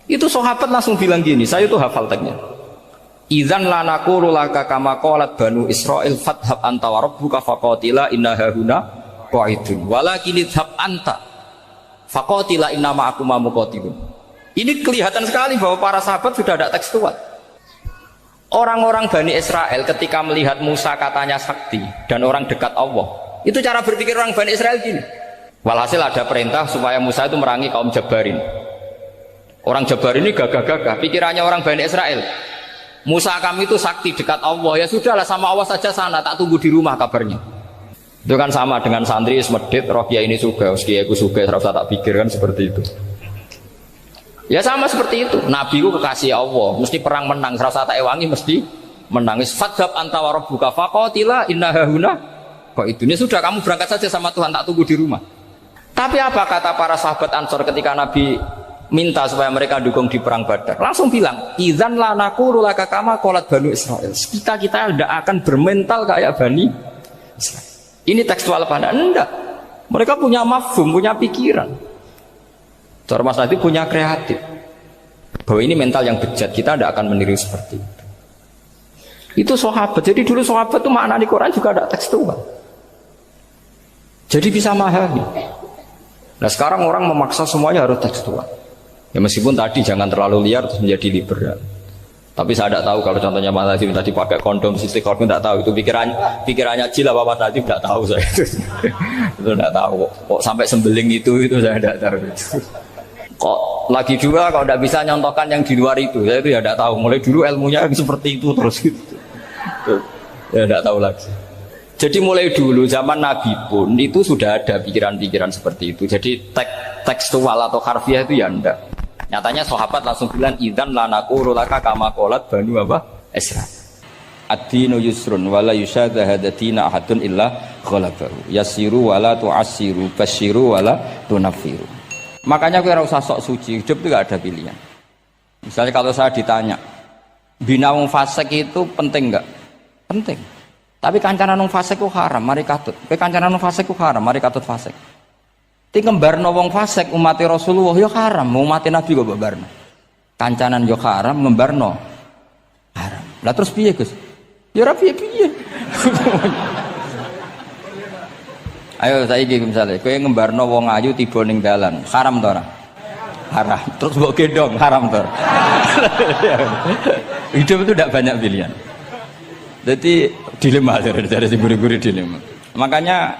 Itu sahabat langsung bilang gini, saya itu hafal teksnya. Idzan la naqulu laka kama qalat banu Israil fathab anta wa rabbuka faqatila inna hahuna qa'idun walakin idhab anta faqatila inna ma'akum muqatilun. Ini kelihatan sekali bahwa para sahabat sudah ada tekstual. Orang-orang Bani Israel ketika melihat Musa katanya sakti dan orang dekat Allah, itu cara berpikir orang Bani Israel gini. Walhasil ada perintah supaya Musa itu merangi kaum Jabarin. Orang Jabarin ini gagah-gagah, pikirannya orang Bani Israel, Musa kami itu sakti dekat Allah, ya sudahlah sama Allah saja sana, tak tunggu di rumah kabarnya. Itu kan sama dengan santri semedit, roh kiai ini suga, kiai aku suga, terus tak pikir kan seperti itu. Ya sama seperti itu. Nabi ku kekasih Allah, mesti perang menang. Serasa tak ewangi mesti menang. Fadzab anta wa rabbuka faqatila inna hahuna. Kok itu ini sudah kamu berangkat saja sama Tuhan, tak tunggu di rumah. Tapi apa kata para sahabat Ansor ketika Nabi minta supaya mereka dukung di perang Badar? Langsung bilang, idzan la naqulu laka kama qalat banu Israil. Kita tidak akan bermental kayak Bani Israil. Ini tekstual apa enggak? Mereka punya mafhum, punya pikiran. Cara Mas Nadif punya kreatif bahwa ini mental yang bejat, kita tidak akan meniru seperti itu. Itu sahabat. Jadi dulu sahabat itu makna di Quran juga ada tekstual. Jadi bisa memahami. Nah sekarang orang memaksa semuanya harus tekstual. Ya meskipun tadi jangan terlalu liar terus menjadi liberal. Tapi saya tidak tahu kalau contohnya Mas Nadif tadi pakai kondom, sistem kondom tidak tahu. Itu pikirannya Jil apa Mas Nadif tidak tahu saya. Itu tidak tahu. Kok sampai sembeling itu saya tidak tahu. Kok lagi juga kalau tidak bisa nyontohkan yang di luar itu, saya itu ya tidak tahu. Mulai dulu ilmunya seperti itu terus gitu. Ya tidak tahu lagi. Jadi mulai dulu zaman Nabi pun itu sudah ada pikiran-pikiran seperti itu. Jadi tekstual atau harfiah itu ya enggak. Nyatanya sahabat langsung bilang idzan la naqulu laka kama qalat banu apa? Israil. Ad-dinu yusrun wala yusyadha hadatina ahadun illa ghalabahu. Yasiru wala tu'assiru basyiru wala tunaffiru. Makanya kita usah sok suci, hidup itu gak ada pilihan. Misalnya kalau saya ditanya, bina wong fasik itu penting enggak? Penting. Tapi kancanan wong fasik itu haram, mari katut. Kancanan wong fasik itu haram, mari katut fasik. Ti ngembarno wong fasik umat Rasulullah ya haram, umat Nabi kok mbarno. Kancanan yo haram, ngembarno haram. Lah terus piye, Gus? Ya ora piye-piye. Ayo saiki misalnya kowe ngembarno wong ayu tiba ning dalan, haram ta ora? haram. Terus mbok gendong haram tuh. Hidup itu tidak banyak pilihan. Jadi dilema dari si guru-guru dilema. Makanya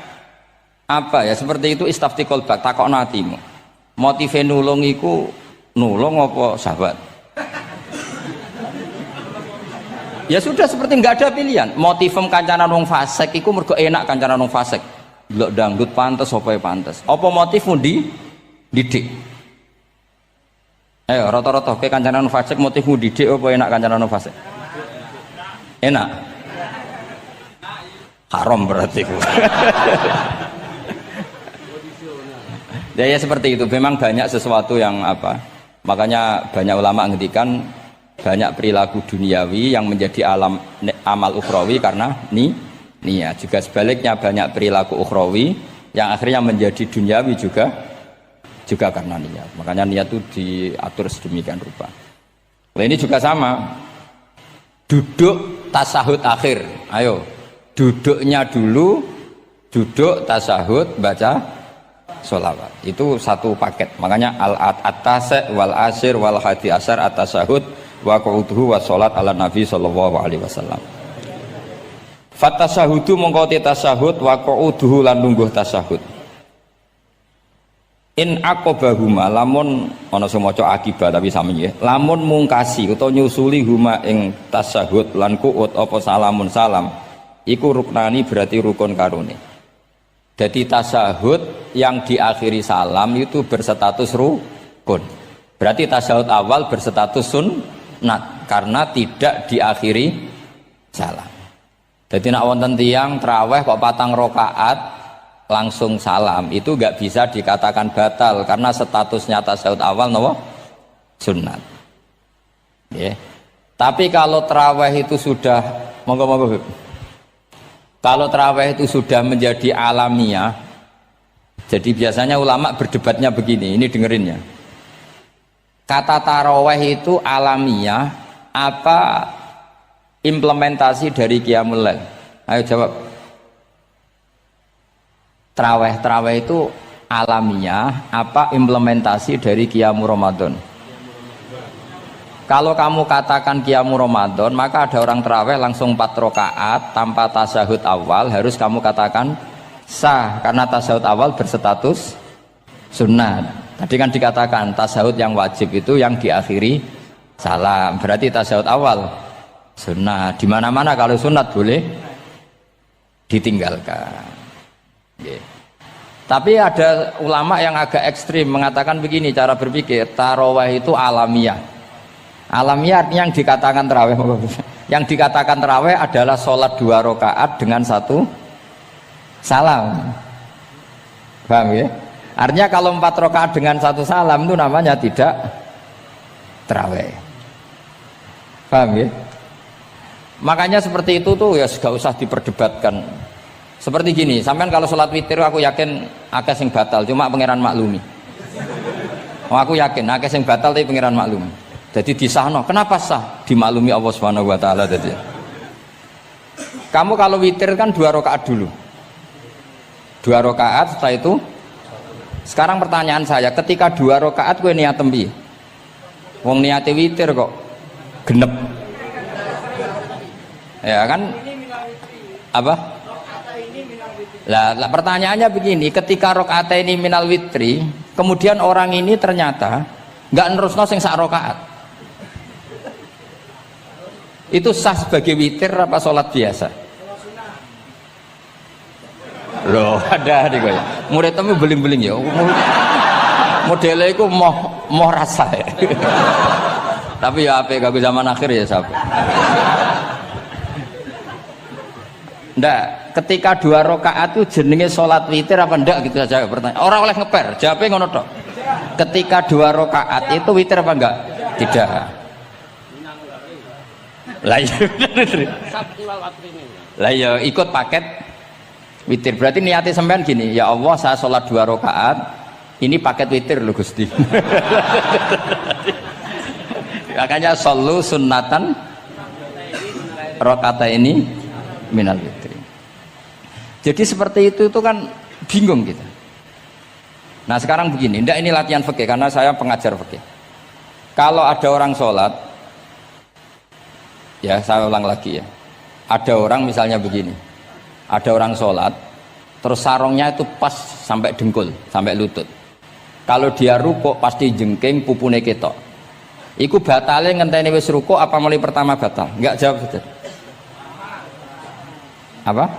apa ya seperti itu istafti kolbak takokno atimu. Motive nulung iku nulung apa sahabat? Ya sudah seperti nggak ada pilihan. Motivem kancanan wong fasik iku mergo enak kancanan wong fasik. Delok dangdut pantes apa ya pantes. Apa motifmu didik? Ayo rata-rata ke kancanan wong fasik motifmu didik apa enak kancanan wong fasik? Enak. Haram berarti. Ya seperti itu. Memang banyak sesuatu yang apa? Makanya banyak ulama ngendikan banyak perilaku duniawi yang menjadi amal ukhrawi karena niat. Juga sebaliknya banyak perilaku ukhrawi yang akhirnya menjadi duniawi juga karena niat. Makanya niat itu diatur sedemikian rupa. Nah, ini juga sama. Duduk tasahud akhir. Ayo, duduknya dulu, duduk tasahud baca sholawat. Itu satu paket. Makanya al-at-tase wal asir wal hadi asar at-tasahud wa qu'uduhu wa sholat ala nabi sallallahu alaihi wasallam. Fatasahudu mongko tasahud wa qu'uduhu lan lungguh tasahud. In aqobahuma lamun ana sing maca akibah tapi sami nggih. Lamun mungkasi utawa nyusuli huma ing tasahud lan qu'ud apa salamun salam iku ruknani berarti rukun karone. Jadi tasahud yang diakhiri salam itu berstatus rukun. Berarti tasahud awal berstatus sunnat karena tidak diakhiri salam. Jadi nak wonten tiyang traweh kok 4 rakaat langsung salam itu enggak bisa dikatakan batal karena statusnya tasahud awal nopo sunnat. Yeah. Tapi kalau traweh itu sudah monggo kalau traweh itu sudah menjadi alamiah, jadi biasanya ulama berdebatnya begini, ini dengerinnya. Kata taraweh itu alamiah apa implementasi dari Qiyamul Lail? Ayo jawab. Traweh itu alamiah apa implementasi dari Qiyamul Ramadan? Kalau kamu katakan Qiyamul Ramadan, maka ada orang traweh langsung 4 rakaat tanpa tasahud awal, harus kamu katakan sah karena tasahud awal berstatus sunnat. Tadi kan dikatakan tasahud yang wajib itu yang diakhiri salam, berarti tasahud awal sunnat. Di mana-mana kalau sunnat boleh ditinggalkan. Yeah. Tapi ada ulama yang agak ekstrim mengatakan begini cara berpikir, tarawih itu alamiah. Alamiah artinya yang dikatakan tarawih, yang dikatakan tarawih adalah sholat 2 rakaat dengan 1 salam. Paham ya? Artinya kalau 4 rakaat dengan 1 salam itu namanya tidak tarawih. Paham ya? Makanya seperti itu tuh ya gak usah diperdebatkan. Seperti gini, sampean kalau sholat witir aku yakin akeh sing batal, cuma pangeran maklumi. Aku yakin akeh sing batal tapi pangeran maklumi. Jadi disahno, kenapa sah? Dimaklumi Allah Subhanahu wa taala tadi. Kamu kalau witir kan 2 rakaat dulu. 2 rakaat setelah itu. Sekarang pertanyaan saya, ketika 2 rakaat kowe niat tembi. Wong niate witir kok genep. Ya kan? Apa? Lah pertanyaannya begini, ketika rakaat ini minal witri, kemudian orang ini ternyata enggak nerusno sing sak rakaat. Itu sah sebagai witir apa sholat biasa? Loh ada nih ya. Murid temu beling-beling ya. Modelnya itu mau rasa ya. Tapi ya apa kagak zaman akhir ya sahabat. Ndak, ketika 2 rakaat itu jenenge sholat witir apa ndak gitu saja pertanyaan. Orang oleh ngeper, jawabnya ngono tok. Ketika 2 rakaat itu witir apa enggak? Tidak. Lah iya ikut paket witir. Berarti niatnya sampean gini, ya Allah saya sholat 2 rakaat, ini paket witir loh Gusti. Makanya shollu sunnatan rakaat ini minal witri. Jadi seperti itu kan bingung kita. Nah sekarang begini, ndak ini latihan fikih karena saya pengajar fikih. Kalau ada orang sholat, ya saya ulang lagi ya. Ada orang misalnya begini, ada orang sholat, terus sarungnya itu pas sampai dengkul, sampai lutut. Kalau dia rukuk pasti jengking pupune ketok. Iku batale ngenteni wis rukuk apa mulai pertama batal? Enggak jawab saja. Apa?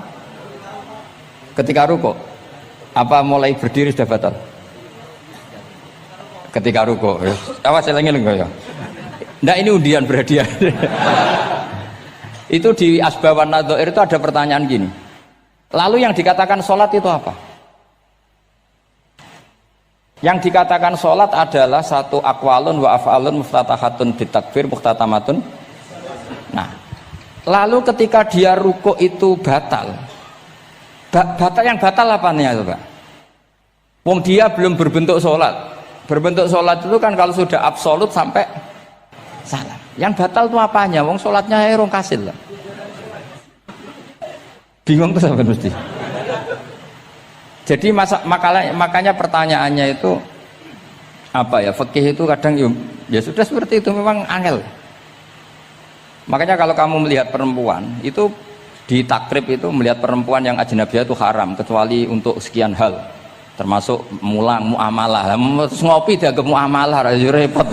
Ketika rukuk apa mulai berdiri sudah batal? Ketika rukuk. Awas eling-eling ya. Ndak ini undian berhadiah. Itu di Asbawan Nadhair itu ada pertanyaan gini. Lalu yang dikatakan sholat itu apa? Yang dikatakan sholat adalah satu akwalun wa af'alun muftatahatun bitakbir muhtatamatun. Nah, lalu ketika dia rukuk itu batal. Batal yang batal apanya itu Pak? Wong dia belum berbentuk sholat. Berbentuk sholat itu kan kalau sudah absolut sampai salam. Yang batal itu apanya? Wong sholatnya erong kasil lah. Bingung tuh sampai mesti. Jadi makanya pertanyaannya itu apa ya? Fikih itu kadang ya sudah seperti itu memang angel. Makanya kalau kamu melihat perempuan itu di takrib itu melihat perempuan yang ajnabiyah itu haram kecuali untuk sekian hal. Termasuk muamalah. Terus ngopi dianggap muamalah, repot.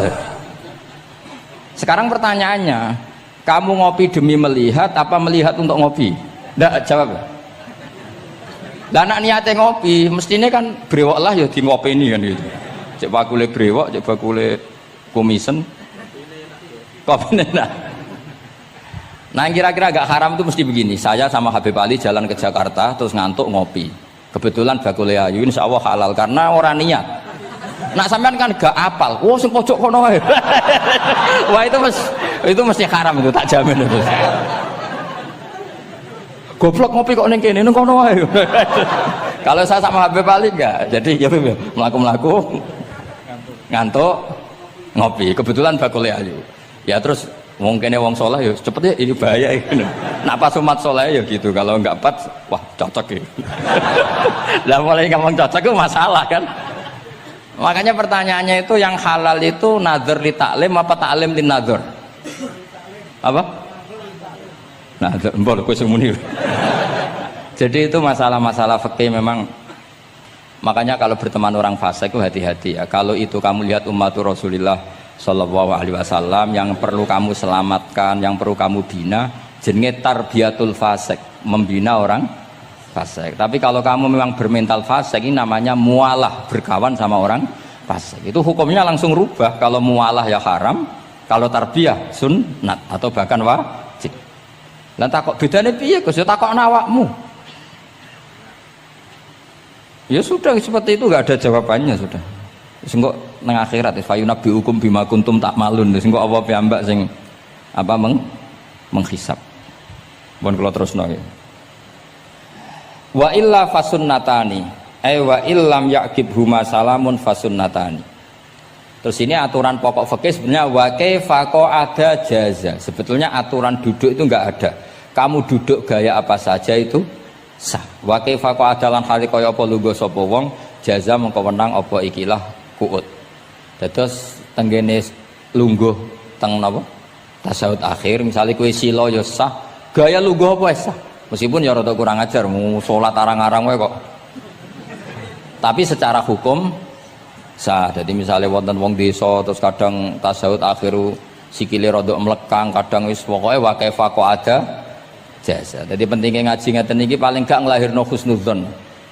Sekarang pertanyaannya, kamu ngopi demi melihat apa melihat untuk ngopi? Nggak jawab. Dan anak niatnya ngopi, mestinya kan brewok lah ya di ngopi ini kan gitu. Cek bakule brewok, cek bakule komisen, kopi nah. Nah kira-kira agak haram itu mesti begini. Saya sama Habib Ali jalan ke Jakarta terus ngantuk ngopi. Kebetulan bakule ayu insya Allah halal karena orang niat. Nak sampean kan gak apal. Wah sing pojok kono wae. Wah itu mesti haram itu tak jamin itu. Goblok ngopi kok ning kene ning kono wae. Kalau saya sama Habib Ali enggak. Jadi ya mlaku-mlaku ngantuk ngopi. Kebetulan bakule ayu. Ya terus mungkin wong soleh ya cepet ya ini bahaya ini. Nak pas umat soleh ya gitu. Kalau enggak pas wah cocok ya. Lah mulai ngomong cocok itu masalah kan. Makanya pertanyaannya itu yang halal itu nazar li taklim apa taklim li nazar? Apa? Nazar mbok kowe sing muni. Jadi itu masalah-masalah fikih memang. Makanya kalau berteman orang fasik itu hati-hati ya. Kalau itu kamu lihat umatur Rasulullah Shallallahu Alaihi Wasallam yang perlu kamu selamatkan, yang perlu kamu bina, jenenge tarbiyatul fasik, membina orang fasik. Tapi kalau kamu memang bermental fasik, ini namanya mualah, berkawan sama orang fasik. Itu hukumnya langsung rubah. Kalau mualah ya haram, kalau tarbiyah sunnat atau bahkan wajib. Lan takok bedane piye Gus? Ya takok awakmu. Ya sudah seperti itu, nggak ada jawabannya sudah. Sengko nang akhirat fa yunabbiukum bima kuntum ta'malun. Sengko apa piyambak sing apa menghisab. Pun kula terusno ya. Wa illa fasunnatani. Wa illam yaqibhuma salamun fasunnatani. Terus ini aturan pokok fikih sebenarnya wa kaifa ada jaza. Sebetulnya aturan duduk itu enggak ada. Kamu duduk gaya apa saja itu sah. Wa kaifa adalan hali kaya apa lungguh sapa wong jaza mengko wenang apa ikilah kuut. Terus tenggene lungguh teng napa? Tasyahud akhir misalnya kowe sila ya sah. Gaya lungguh apa sah? Meskipun ya rada kurang ajar mau salat arang-arang wae kok. Tapi secara hukum sah. Jadi misalnya wonten wong desa terus kadang tasyahud akhiru sikile rada mlekang, kadang wis pokoke wa kaifa ada jasa. Jadi pentingnya ngaji ngeten iki paling gak nglahirno husnudzon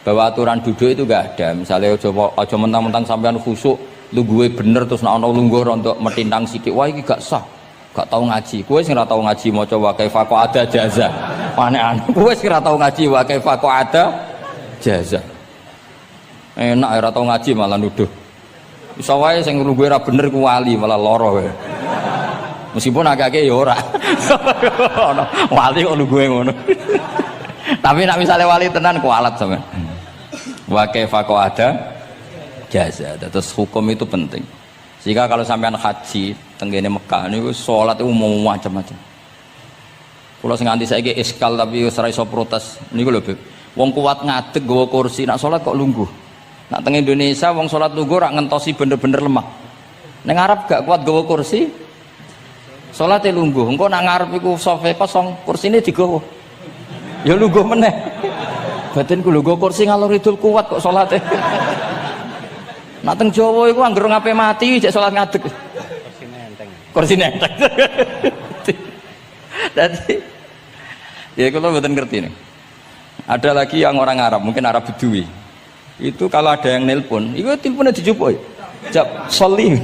bahwa aturan duduk itu gak ada. Misalnya aja mentang-mentang sampean khusuk lungguhe bener terus nek ana lungguh untuk metintang sithik wah iki gak sah. Gak tau ngaji. Kowe sing ora tau ngaji maca wa kaifa ada jaza. Aneh-aneh. Kowe sing ora tau ngaji wa kaifa ada jaza. Enak ora tau ngaji malah nuduh. Iso wae sing lungguhe ora bener ku wali malah lara wae. Meskipun agak-agak ya ora. Wali kok lungguhe ngono. Tapi nek misale wali tenan kualat sampean. Wa kaifa ada jaza. Terus hukum itu penting. Sehingga kalau sampean haji tenggene Mekah niku salat itu mau macam-macam. Kula sing nganti saiki iskal tapi wis ora iso protes niku lho, Beb. Wong kuat ngadeg nggawa kursi nak salat kok lungguh. Nak teng Indonesia wong salat lungguh rak ngentosi bener-bener lemah. Ning Arab gak kuat gawa kursi. Salate lungguh. Engko nak ngarep iku sofa kosong, kursine digawa. Ya lungguh meneh. Batinku lungguh kursi ngalor idul kuat kok salate. Nak teng Jawa iku anggere ngape mati jek salat ngadeg. Kursi nenteng. Jadi ya kalau mboten ngerti nih. Ada lagi yang orang Arab, mungkin Arab Bedui. Itu kalau ada yang nelpon, itu teleponnya dijupuk. Jap, soli.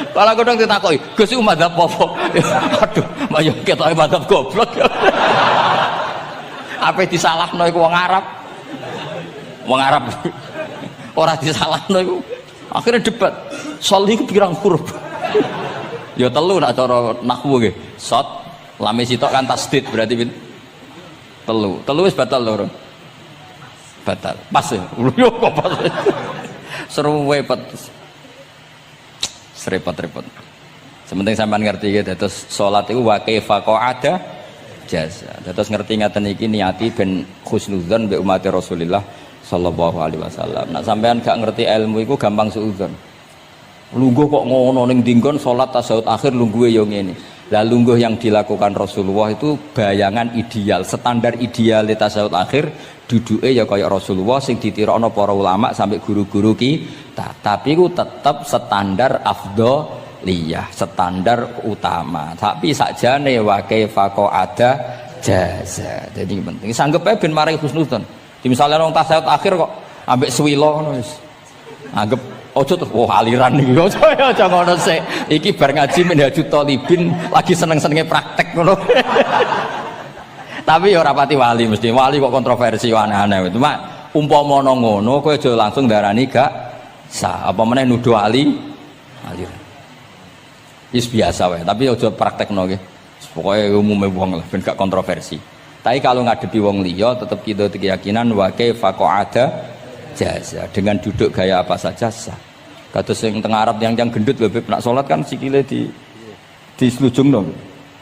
Kalau aku dong ditakoi, Gus iku madzhab apa? Aduh, mayo ketoke madzhab goblok. Apa disalahno iku wong Arab? Wong Arab. Ora disalahno iku. Akhirnya debat. Soli iku pirang huruf? Ya telu nak cara nahwu nggih. Sot, lame sitok kan tasdid berarti telu. Telu wis batal lho. Batal. Pas ya. Yo kok pas. Seru repot. Serepot-repot. Sementing sampean ngerti gitu, terus salat iku wa kaifa qa'ada jaza. Terus ngerti ngaten iki niati ben husnudzon mbek umat Rasulullah sallallahu alaihi wasallam. Nek sampean gak ngerti ilmu iku gampang suudzon. Lungguh kok ngono ning dinggon salat tasyahud akhir lungguhe ya ngene. Lah lungguh yang dilakukan Rasulullah itu bayangan ideal, standar ideal tasyahud akhir duduke ya kaya Rasulullah sing ditirakno para ulama sampai guru-guru kita. Tapi ku tetep standar afdhaliyah, standar utama. Tapi sakjane wa kaifa qa'ada jaza. Jadi penting sanggep ae ben maring husnudzon. Misalnya orang tasyahud akhir kok ambek swilo ngono wis. Anggap ojo terus aliran iki. Ojo ngono sik. Iki bar ngaji Minhajut Thalibin lagi seneng-senenge praktek ngono. Tapi ya ora pati wali mesti. Wali kok kontroversi aneh-aneh. Cuma umpama ngono kowe aja langsung darani gak sah. Apa meneh nuduh aliran. Wis biasa wae, tapi aja praktekno nggih. Pokoke umume wong lah ben gak kontroversi. Tapi kalau ngadepi wong liya tetap kita keyakinan wa kaifa qa'ada jaza, dengan duduk gaya apa saja sah. Kados sing teng Arab yang gendut lho nak salat kan sikile di selujungno.